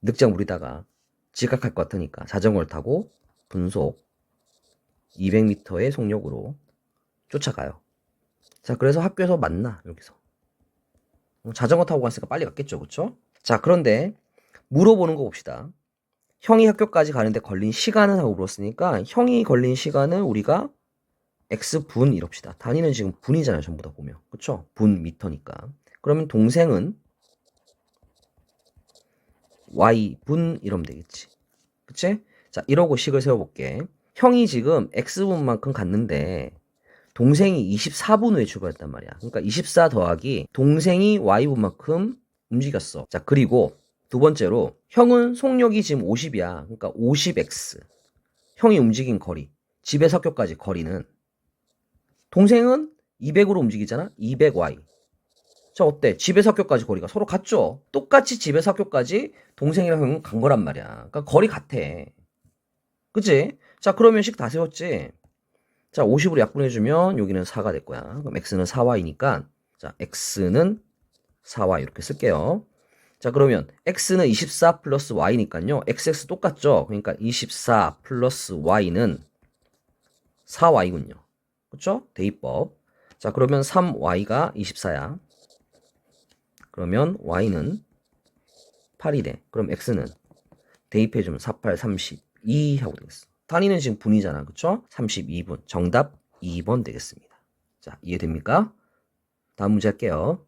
늑장 부리다가 지각할 것 같으니까 자전거를 타고 분속 200m의 속력으로 쫓아가요. 자, 그래서 학교에서 만나, 여기서. 자전거 타고 갔으니까 빨리 갔겠죠, 그쵸? 자, 그런데 물어보는 거 봅시다. 형이 학교까지 가는데 걸린 시간은? 하고 물었으니까 형이 걸린 시간은 우리가 x분 이럽시다. 단위는 지금 분이잖아요, 전부 다 보면. 그쵸? 분 미터니까. 그러면 동생은 y분 이러면 되겠지. 그치? 자, 이러고 식을 세워볼게. 형이 지금 x분만큼 갔는데 동생이 24분 후에 출발했단 말이야. 그러니까 24 더하기 동생이 y분만큼 움직였어. 자, 그리고 두 번째로 형은 속력이 지금 50이야. 그러니까 50x. 형이 움직인 거리. 집에서 학교까지 거리는 동생은 200으로 움직이잖아. 200y. 자, 어때? 집에서 학교까지 거리가 서로 같죠? 똑같이 집에서 학교까지 동생이랑 형은 간 거란 말이야. 그러니까 거리 같아. 그치? 자, 그러면 식 다 세웠지? 자, 50으로 약분해주면 여기는 4가 될 거야. 그럼 x는 4y니까 자, x는 4y 이렇게 쓸게요. 자, 그러면 x는 24 플러스 y니까요. xx 똑같죠? 그러니까 24 플러스 y는 4y군요. 그쵸? 대입법. 자, 그러면 3y가 24야. 그러면 y는 8이래. 그럼 x는 대입해주면 48, 32 하고 되겠어. 단위는 지금 분이잖아. 그쵸? 32분. 정답 2번 되겠습니다. 자, 이해됩니까? 다음 문제 할게요.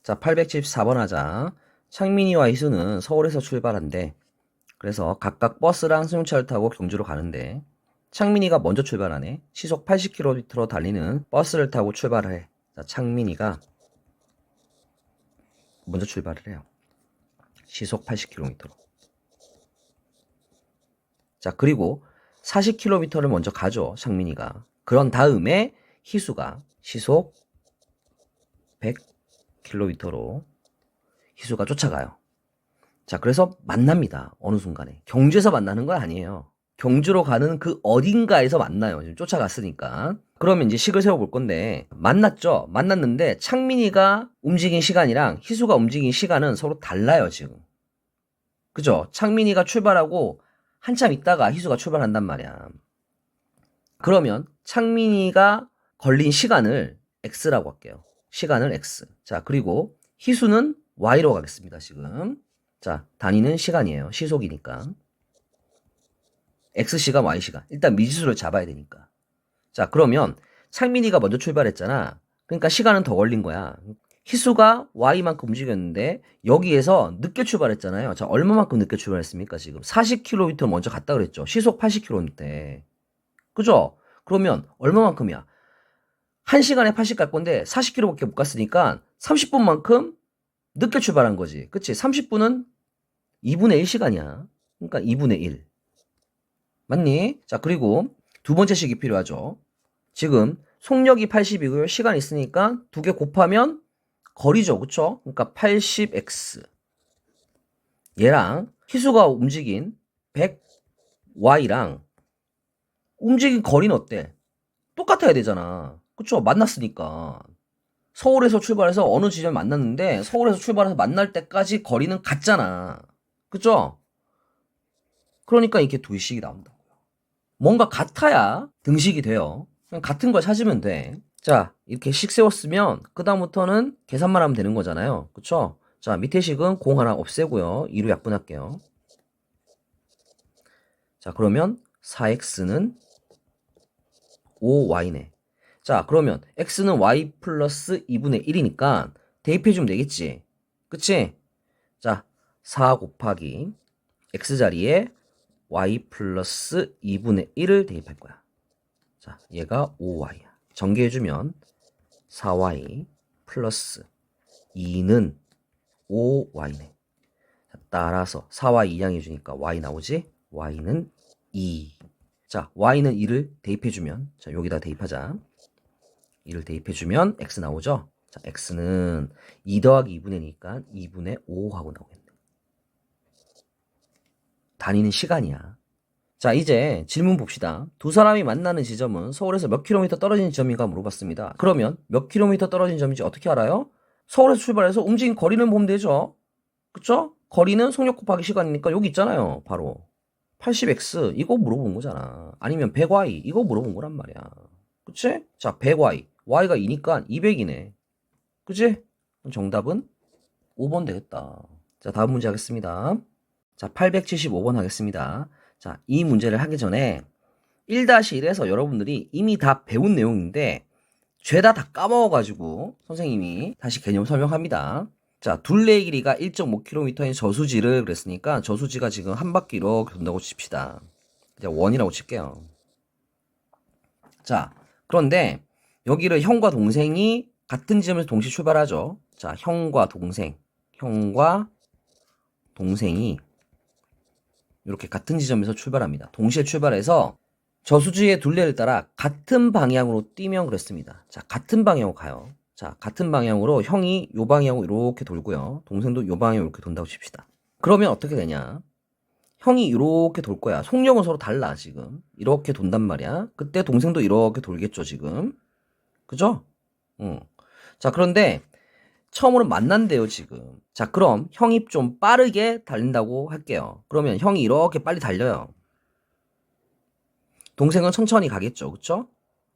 자, 874번 하자. 창민이와 희수는 서울에서 출발한대. 그래서 각각 버스랑 승용차를 타고 경주로 가는데 창민이가 먼저 출발하네. 시속 80km로 달리는 버스를 타고 출발을 해. 자, 창민이가 먼저 출발을 해요. 시속 80km로. 자, 그리고 40km를 먼저 가죠. 창민이가. 그런 다음에 희수가 시속 100km로 희수가 쫓아가요. 자, 그래서 만납니다. 어느 순간에. 경주에서 만나는 건 아니에요. 경주로 가는 그 어딘가에서 만나요. 지금 쫓아갔으니까. 그러면 이제 식을 세워볼 건데, 만났죠? 만났는데, 창민이가 움직인 시간이랑 희수가 움직인 시간은 서로 달라요, 지금. 그죠? 창민이가 출발하고 한참 있다가 희수가 출발한단 말이야. 그러면 창민이가 걸린 시간을 X라고 할게요. 시간을 X. 자, 그리고 희수는 Y로 가겠습니다, 지금. 자, 단위는 시간이에요. 시속이니까. X시간, Y시간. 일단 미지수를 잡아야 되니까. 자, 그러면 창민이가 먼저 출발했잖아. 그러니까 시간은 더 걸린 거야. 희수가 Y만큼 움직였는데 여기에서 늦게 출발했잖아요. 자, 얼마만큼 늦게 출발했습니까, 지금? 40km 먼저 갔다 그랬죠. 시속 80km인데. 그죠? 그러면 얼마만큼이야? 1시간에 80 갈 건데 40km밖에 못 갔으니까 30분만큼 늦게 출발한 거지. 그치? 30분은 2분의 1시간이야. 그러니까 2분의 1. 맞니? 자, 그리고 두 번째 식이 필요하죠. 지금 속력이 80이고요. 시간 있으니까 두 개 곱하면 거리죠. 그쵸? 그러니까 80x. 얘랑 희수가 움직인 100y랑 움직인 거리는 어때? 똑같아야 되잖아. 그쵸? 만났으니까. 서울에서 출발해서 어느 지점에 만났는데 서울에서 출발해서 만날 때까지 거리는 같잖아. 그쵸? 그러니까 이렇게 두 식이 나온다고요. 뭔가 같아야 등식이 돼요. 그냥 같은 걸 찾으면 돼. 자, 이렇게 식 세웠으면 그다음부터는 계산만 하면 되는 거잖아요. 그쵸? 자, 밑에 식은 공 하나 없애고요. 2로 약분할게요. 자, 그러면 4x는 5y네. 자, 그러면 x는 y 플러스 2분의 1이니까 대입해주면 되겠지. 그치? 자, 4 곱하기 x자리에 y 플러스 2분의 1을 대입할 거야. 자, 얘가 5y야. 전개해주면 4y 플러스 2는 5y네. 자, 따라서 4y 2양해주니까 y 나오지? y는 2. 자, y는 2를 대입해주면, 자, 여기다 대입하자. 2를 대입해주면 x 나오죠? 자, x는 2 더하기 2분의 2니까 2분의 5 하고 나오겠네. 단위는 시간이야. 자, 이제 질문 봅시다. 두 사람이 만나는 지점은 서울에서 몇 킬로미터 떨어진 지점인가 물어봤습니다. 그러면 몇 킬로미터 떨어진 점인지 어떻게 알아요? 서울에서 출발해서 움직인 거리는 보면 되죠. 그쵸? 거리는 속력 곱하기 시간이니까 여기 있잖아요. 바로 80x 이거 물어본 거잖아. 아니면 100y 이거 물어본 거란 말이야. 그치? 자, 100y y가 2니까 200이네. 그치? 정답은 5번 되겠다. 자, 다음 문제 하겠습니다. 자, 875번 하겠습니다. 자, 이 문제를 하기 전에 1-1에서 여러분들이 이미 다 배운 내용인데 죄다 까먹어가지고 선생님이 다시 개념 설명합니다. 자, 둘레의 길이가 1.5km인 저수지를 그랬으니까 저수지가 지금 한 바퀴로 돈다고 칩시다. 이제 원이라고 칠게요. 자, 그런데 여기를 형과 동생이 같은 지점에서 동시에 출발하죠. 자, 형과 동생이 이렇게 같은 지점에서 출발합니다. 동시에 출발해서 저수지의 둘레를 따라 같은 방향으로 뛰면 그랬습니다. 자, 같은 방향으로 가요. 자, 같은 방향으로 형이 요 방향으로 이렇게 돌고요. 동생도 요 방향으로 이렇게 돈다고 칩시다. 그러면 어떻게 되냐? 형이 이렇게 돌 거야. 속력은 서로 달라, 지금. 이렇게 돈단 말이야. 그때 동생도 이렇게 돌겠죠, 지금. 그죠? 응. 자, 그런데 처음으로 만난대요, 지금. 자, 그럼 형이 좀 빠르게 달린다고 할게요. 그러면 형이 이렇게 빨리 달려요. 동생은 천천히 가겠죠. 그쵸?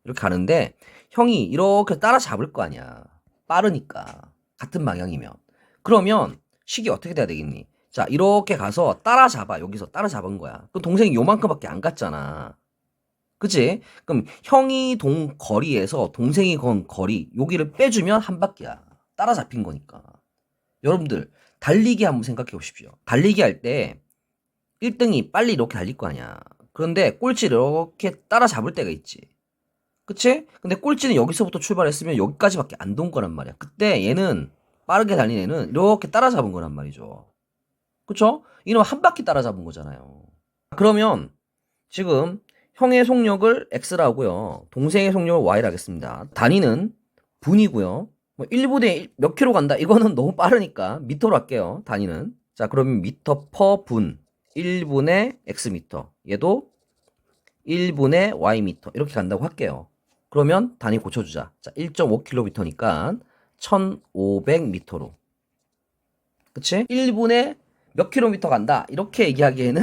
이렇게 가는데 형이 이렇게 따라잡을 거 아니야. 빠르니까. 같은 방향이면. 그러면 식이 어떻게 돼야 되겠니? 자, 이렇게 가서 따라잡아. 여기서 따라잡은 거야. 그럼 동생이 요만큼밖에 안 갔잖아. 그치? 그럼 형이 거리에서 동생이 건 거리, 여기를 빼주면 한 바퀴야. 따라잡힌 거니까. 여러분들, 달리기 한번 생각해 보십시오. 달리기 할 때 1등이 빨리 이렇게 달릴 거 아니야. 그런데 꼴찌를 이렇게 따라잡을 때가 있지. 그치? 근데 꼴찌는 여기서부터 출발했으면 여기까지밖에 안 돈 거란 말이야. 그때 얘는 빠르게 달린 애는 이렇게 따라잡은 거란 말이죠. 그쵸? 이놈 한 바퀴 따라잡은 거잖아요. 그러면 지금 형의 속력을 X라고요. 동생의 속력을 Y라 하겠습니다. 단위는 분이고요. 뭐 1분에 몇 킬로 간다? 이거는 너무 빠르니까 미터로 할게요. 단위는. 자, 그러면 미터 퍼 분. 1분의 X미터. 얘도 1분의 Y미터. 이렇게 간다고 할게요. 그러면 단위 고쳐주자. 자, 1.5km니까 1500m로. 그치? 1분에 몇 킬로미터 간다. 이렇게 얘기하기에는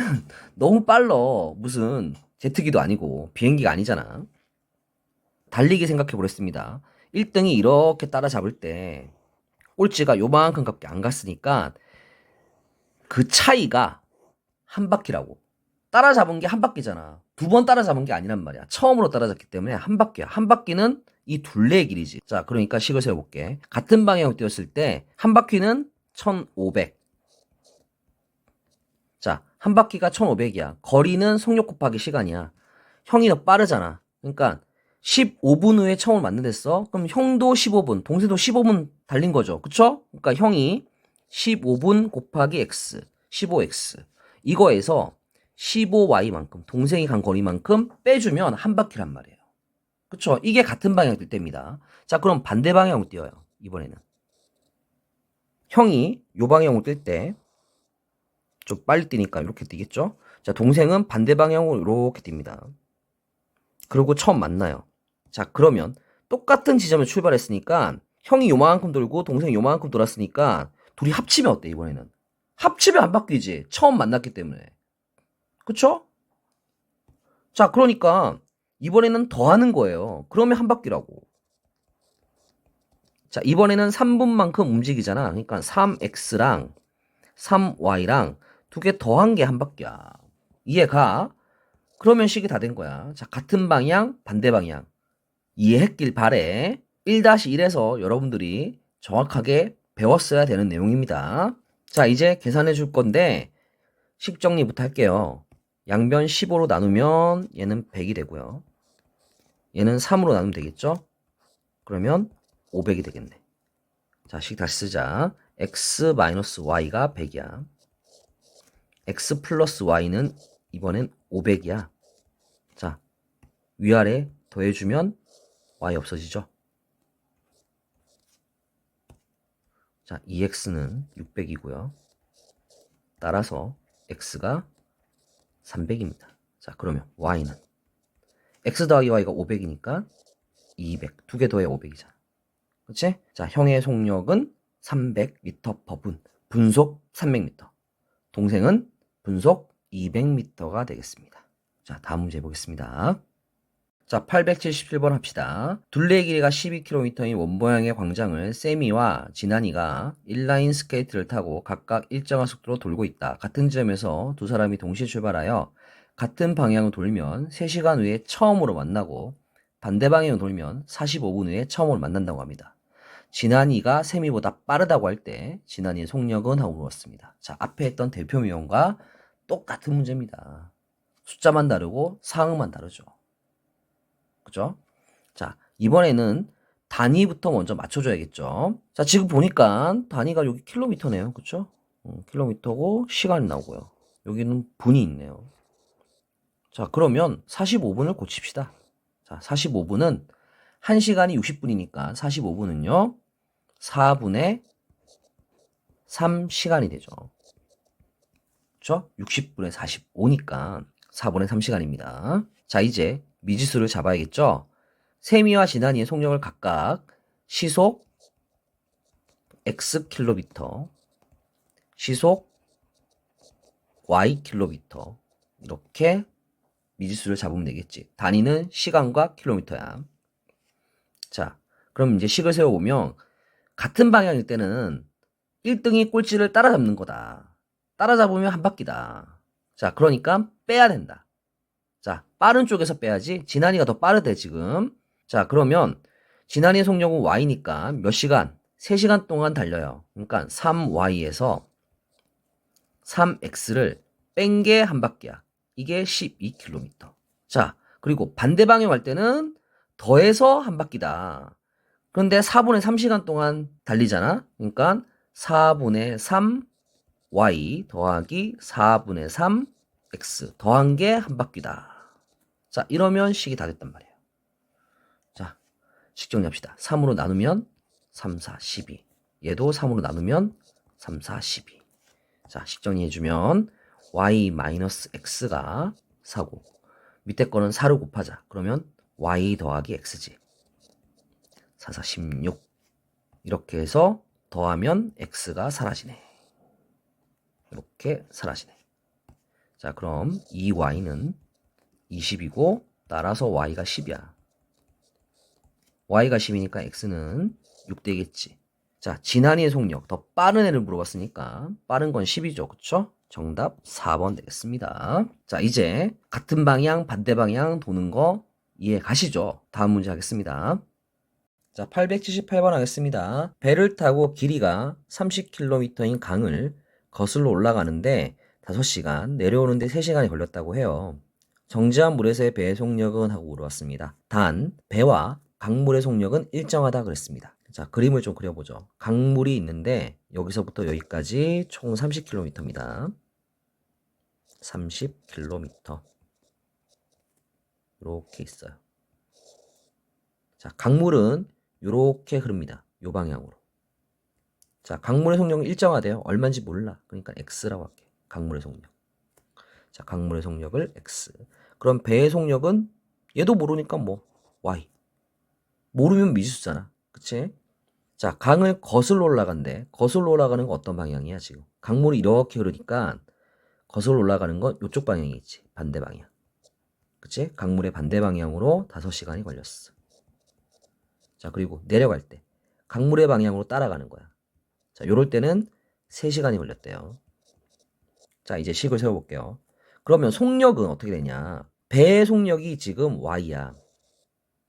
너무 빨라. 무슨 제트기도 아니고 비행기가 아니잖아. 달리기 생각해 보겠습니다. 1등이 이렇게 따라잡을 때 꼴찌가 요만큼밖에 안 갔으니까 그 차이가 한 바퀴라고. 따라잡은 게 한 바퀴잖아. 두 번 따라잡은 게 아니란 말이야. 처음으로 따라잡기 때문에 한 바퀴야. 한 바퀴는 이 둘레의 길이지. 자, 그러니까 식을 세워볼게. 같은 방향으로 뛰었을 때 한 바퀴는 1500. 자, 한 바퀴가 1500이야. 거리는 속력 곱하기 시간이야. 형이 더 빠르잖아. 그러니까 15분 후에 처음을 만나댔어. 그럼 형도 15분, 동생도 15분 달린 거죠. 그쵸? 그러니까 형이 15분 곱하기 x, 15x. 이거에서 15y만큼, 동생이 간 거리만큼 빼주면 한 바퀴란 말이에요. 그쵸? 이게 같은 방향 뛸 때입니다. 자, 그럼 반대 방향으로 뛰어요. 이번에는. 형이 요 방향으로 뛸 때, 좀 빨리 뛰니까 이렇게 뛰겠죠? 자, 동생은 반대 방향으로 이렇게 뜁니다. 그리고 처음 만나요. 자, 그러면 똑같은 지점에 출발했으니까 형이 요만큼 돌고 동생이 요만큼 돌았으니까 둘이 합치면 어때, 이번에는? 합치면 안 바뀌지. 처음 만났기 때문에. 그쵸? 자, 그러니까 이번에는 더하는 거예요. 그러면 한 바퀴라고. 자, 이번에는 3분만큼 움직이잖아. 그러니까 3x랑 3y랑 두 개 더한 게 한 바퀴야. 이해가? 그러면 식이 다 된 거야. 자, 같은 방향, 반대 방향. 이해했길 바래. 1-1에서 여러분들이 정확하게 배웠어야 되는 내용입니다. 자, 이제 계산해 줄 건데 식 정리부터 할게요. 양변 15로 나누면 얘는 100이 되고요. 얘는 3으로 나누면 되겠죠? 그러면 500이 되겠네. 자, 식 다시 쓰자. x-y가 100이야. x 플러스 y는 이번엔 500이야. 자, 위아래 더해주면 y 없어지죠? 자, 2x는 600이고요. 따라서 x가 300입니다. 자, 그러면 y는 x 더하기 y가 500이니까 200. 두 개 더해 500이잖아. 그치? 자, 형의 속력은 300m per 분. 분속 300m. 동생은 분속 200m가 되겠습니다. 자, 다음 문제 보겠습니다. 자, 877번 합시다. 둘레의 길이가 12km인 원모양의 광장을 세미와 진한이가 인라인 스케이트를 타고 각각 일정한 속도로 돌고 있다. 같은 지점에서 두 사람이 동시에 출발하여 같은 방향으로 돌면 3시간 후에 처음으로 만나고 반대 방향으로 돌면 45분 후에 처음으로 만난다고 합니다. 진한이가 세미보다 빠르다고 할 때 진한이의 속력은? 하고 물었습니다. 자, 앞에 했던 대표 미용과 똑같은 문제입니다. 숫자만 다르고 상황만 다르죠. 그죠? 자, 이번에는 단위부터 먼저 맞춰줘야겠죠. 자, 지금 보니까 단위가 여기 킬로미터네요. 그쵸? 킬로미터고 시간이 나오고요. 여기는 분이 있네요. 자, 그러면 45분을 고칩시다. 자, 45분은 1시간이 60분이니까 45분은요. 4분의 3시간이 되죠. 그쵸? 60분의 45니까 4분의 3시간입니다. 자, 이제 미지수를 잡아야겠죠? 세미와 진한이의 속력을 각각 시속 x 킬로미터, 시속 y 킬로미터 이렇게 미지수를 잡으면 되겠지. 단위는 시간과 킬로미터야. 자, 그럼 이제 식을 세워보면 같은 방향일 때는 1등이 꼴찌를 따라잡는 거다. 따라잡으면 한 바퀴다. 자, 그러니까 빼야 된다. 자, 빠른 쪽에서 빼야지. 진한이가 더 빠르대, 지금. 자, 그러면 진한이의 속력은 y니까 몇 시간? 3시간 동안 달려요. 그러니까 3y에서 3x를 뺀 게 한 바퀴야. 이게 12km. 자, 그리고 반대 방향 할 때는 더해서 한 바퀴다. 그런데 4분의 3시간 동안 달리잖아. 그러니까 4분의 3y 더하기 4분의 3x 더한 게 한 바퀴다. 자, 이러면 식이 다 됐단 말이에요. 자, 식 정리합시다. 3으로 나누면 3, 4, 12. 얘도 3으로 나누면 3, 4, 12. 자, 식 정리해주면 y-x가 4고 밑에 거는 4를 곱하자. 그러면 y 더하기 x지. 4, 4, 16. 이렇게 해서 더하면 x가 사라지네. 이렇게 사라지네. 자, 그럼 이 y는 20이고 따라서 y가 10이야. y가 10이니까 x는 6 되겠지. 자, 진한이의 속력, 더 빠른 애를 물어봤으니까 빠른 건 10이죠. 그쵸? 정답 4번 되겠습니다. 자, 이제 같은 방향, 반대 방향 도는 거 이해 가시죠? 다음 문제 하겠습니다. 자, 878번 하겠습니다. 배를 타고 길이가 30km인 강을 거슬러 올라가는데 5시간, 내려오는데 3시간이 걸렸다고 해요. 정지한 물에서의 배의 속력은 하고 물어봤습니다. 단, 배와 강물의 속력은 일정하다 그랬습니다. 자, 그림을 좀 그려보죠. 강물이 있는데 여기서부터 여기까지 총 30km입니다. 30km. 이렇게 있어요. 자, 강물은 이렇게 흐릅니다. 이 방향으로. 자, 강물의 속력은 일정하대요. 얼마인지 몰라. 그러니까 x라고 할게. 강물의 속력. 자, 강물의 속력을 x. 그럼 배의 속력은 얘도 모르니까 뭐 y. 모르면 미지수잖아. 그치? 자, 강을 거슬러 올라간대. 거슬러 올라가는 건 어떤 방향이야, 지금? 강물이 이렇게 흐르니까 거슬러 올라가는 건 이쪽 방향이겠지. 반대 방향. 그치? 강물의 반대 방향으로 5시간이 걸렸어. 자, 그리고 내려갈 때 강물의 방향으로 따라가는 거야. 자, 요럴 때는 3시간이 걸렸대요. 자, 이제 식을 세워볼게요. 그러면 속력은 어떻게 되냐? 배의 속력이 지금 y야.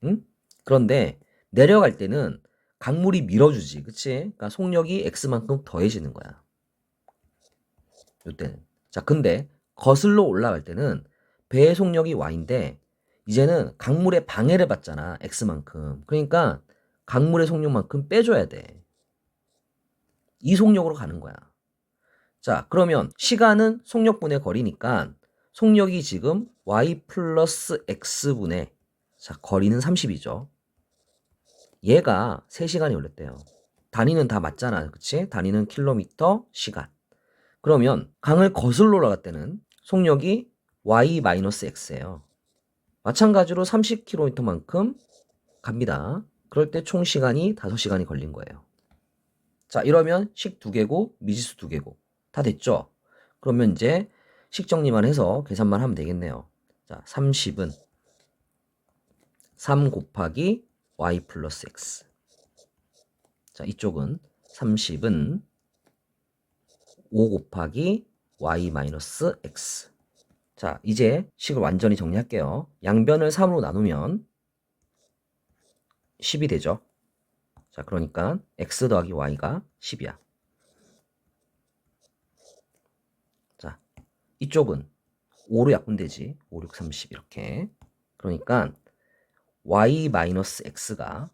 응? 그런데 내려갈 때는 강물이 밀어주지. 그치? 그러니까 속력이 x만큼 더해지는 거야. 요때는. 자, 근데 거슬러 올라갈 때는 배의 속력이 y인데 이제는 강물의 방해를 받잖아. x만큼. 그러니까 강물의 속력만큼 빼줘야 돼. 이 속력으로 가는 거야. 자, 그러면 시간은 속력분의 거리니까 속력이 지금 y 플러스 x분의, 자, 거리는 30이죠. 얘가 3시간이 걸렸대요. 단위는 다 맞잖아. 그치? 단위는 킬로미터, 시간. 그러면 강을 거슬러 올라갈 때는 속력이 y-x예요. 마찬가지로 30km만큼 갑니다. 그럴 때 총 시간이 5시간이 걸린 거예요. 자, 이러면 식 2개고 미지수 2개고 다 됐죠? 그러면 이제 식 정리만 해서 계산만 하면 되겠네요. 자, 30은 3 곱하기 y 플러스 x. 자, 이쪽은 30은 5 곱하기 y 마이너스 x. 자, 이제 식을 완전히 정리할게요. 양변을 3으로 나누면 10이 되죠. 자, 그러니까 x 더하기 y가 10이야. 자, 이쪽은 5로 약분되지. 5, 6, 30 이렇게. 그러니까 y 마이너스 x가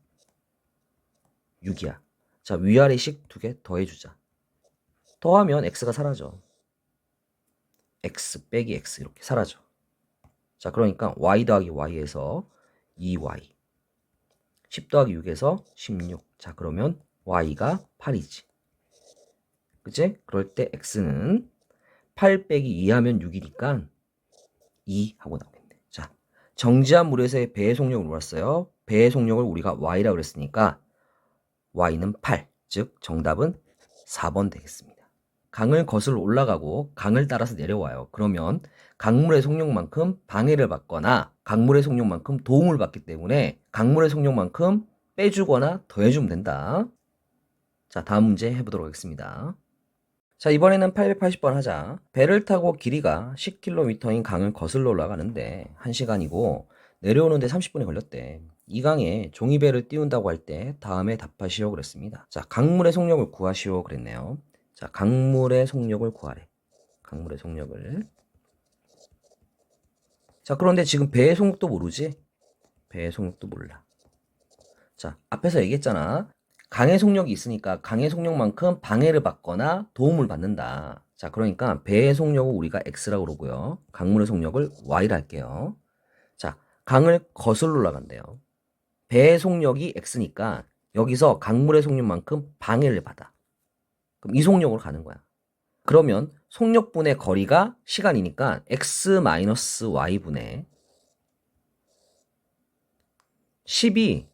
6이야. 자, 위아래식 2개 더해주자. 더하면 x가 사라져. x 빼기 x 이렇게 사라져. 자, 그러니까 y 더하기 y에서 2y. 10 더하기 6에서 16. 자, 그러면 y가 8이지. 그치? 그럴 때 x는 8 빼기 2 하면 6이니까 2 하고 나오겠네. 자, 정지한 물에서의 배의 속력을 물었어요. 배의 속력을 우리가 y라고 그랬으니까 y는 8. 즉 정답은 4번 되겠습니다. 강을 거슬러 올라가고 강을 따라서 내려와요. 그러면 강물의 속력만큼 방해를 받거나 강물의 속력만큼 도움을 받기 때문에 강물의 속력만큼 빼주거나 더해주면 된다. 자, 다음 문제 해보도록 하겠습니다. 자, 이번에는 880번 하자. 배를 타고 길이가 10km인 강을 거슬러 올라가는데 1시간이고 내려오는데 30분이 걸렸대. 이 강에 종이배를 띄운다고 할 때 다음에 답하시오 그랬습니다. 자, 강물의 속력을 구하시오 그랬네요. 자, 강물의 속력을 구하래. 강물의 속력을. 자, 그런데 지금 배의 속력도 모르지? 배의 속력도 몰라. 자, 앞에서 얘기했잖아. 강의 속력이 있으니까 강의 속력만큼 방해를 받거나 도움을 받는다. 자, 그러니까 배의 속력을 우리가 X라고 그러고요. 강물의 속력을 Y라 할게요. 자, 강을 거슬러 올라간대요. 배의 속력이 X니까 여기서 강물의 속력만큼 방해를 받아. 그럼 이 속력으로 가는 거야. 그러면 속력분의 거리가 시간이니까 X-Y분의 10이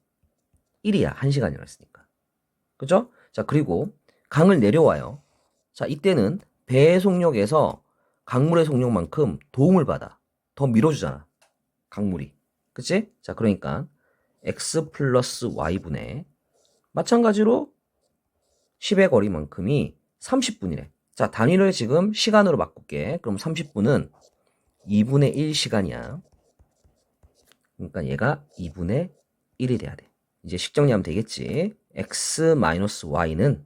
1이야. 1시간이라 했으니까. 그죠? 자, 그리고 강을 내려와요. 자, 이때는 배의 속력에서 강물의 속력만큼 도움을 받아. 더 밀어주잖아. 강물이. 그치? 자, 그러니까 x 플러스 y분의 마찬가지로 10의 거리만큼이 30분이래. 자, 단위를 지금 시간으로 바꿀게. 그럼 30분은 2분의 1 시간이야. 그러니까 얘가 2분의 1이 돼야 돼. 이제 식정리하면 되겠지. x-y는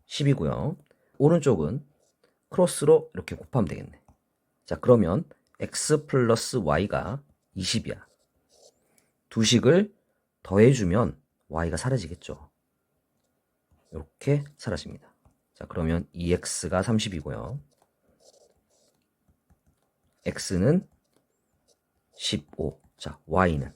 10이고요. 오른쪽은 크로스로 이렇게 곱하면 되겠네. 자, 그러면 x 플러스 y가 20이야. 두 식을 더해주면 y가 사라지겠죠. 이렇게 사라집니다. 자, 그러면 2x가 30이고요. x는 15. 자, y는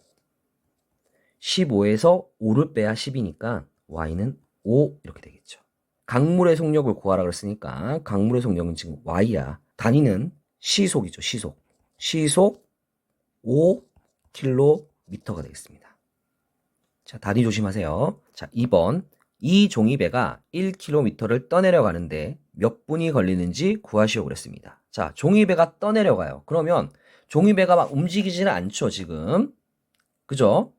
15에서 5를 빼야 10이니까 y는 5 이렇게 되겠죠. 강물의 속력을 구하라 그랬으니까 강물의 속력은 지금 y야. 단위는 시속이죠. 시속. 시속 5km가 되겠습니다. 자, 단위 조심하세요. 자, 2번. 이 종이배가 1km를 떠내려가는데 몇 분이 걸리는지 구하시오 그랬습니다. 자, 종이배가 떠내려가요. 그러면 종이배가 막 움직이지는 않죠, 지금. 그죠?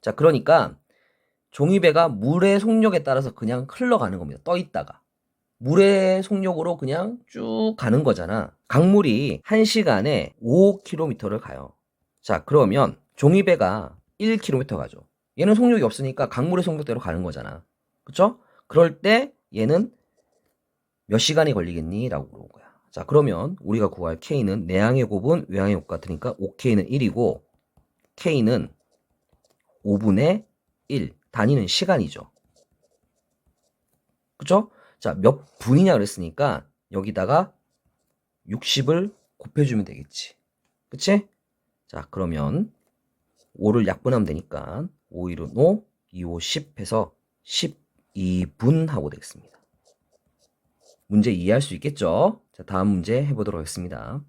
자, 그러니까 종이배가 물의 속력에 따라서 그냥 흘러가는 겁니다. 떠 있다가. 물의 속력으로 그냥 쭉 가는 거잖아. 강물이 1시간에 5km를 가요. 자, 그러면 종이배가 1km 가죠. 얘는 속력이 없으니까 강물의 속력대로 가는 거잖아. 그쵸? 그럴 때 얘는 몇 시간이 걸리겠니? 라고 물어본 거야. 자, 그러면 우리가 구할 K는 내항의 곱은 외항의 곱 같으니까 5K는 1이고 K는 5분의 1. 단위는 시간이죠. 그쵸? 자, 몇 분이냐 그랬으니까 여기다가 60을 곱해주면 되겠지. 그치? 자, 그러면 5를 약분하면 되니까 5, 1은 5, 2, 5, 10 해서 12분 하고 되겠습니다. 문제 이해할 수 있겠죠? 자, 다음 문제 해보도록 하겠습니다.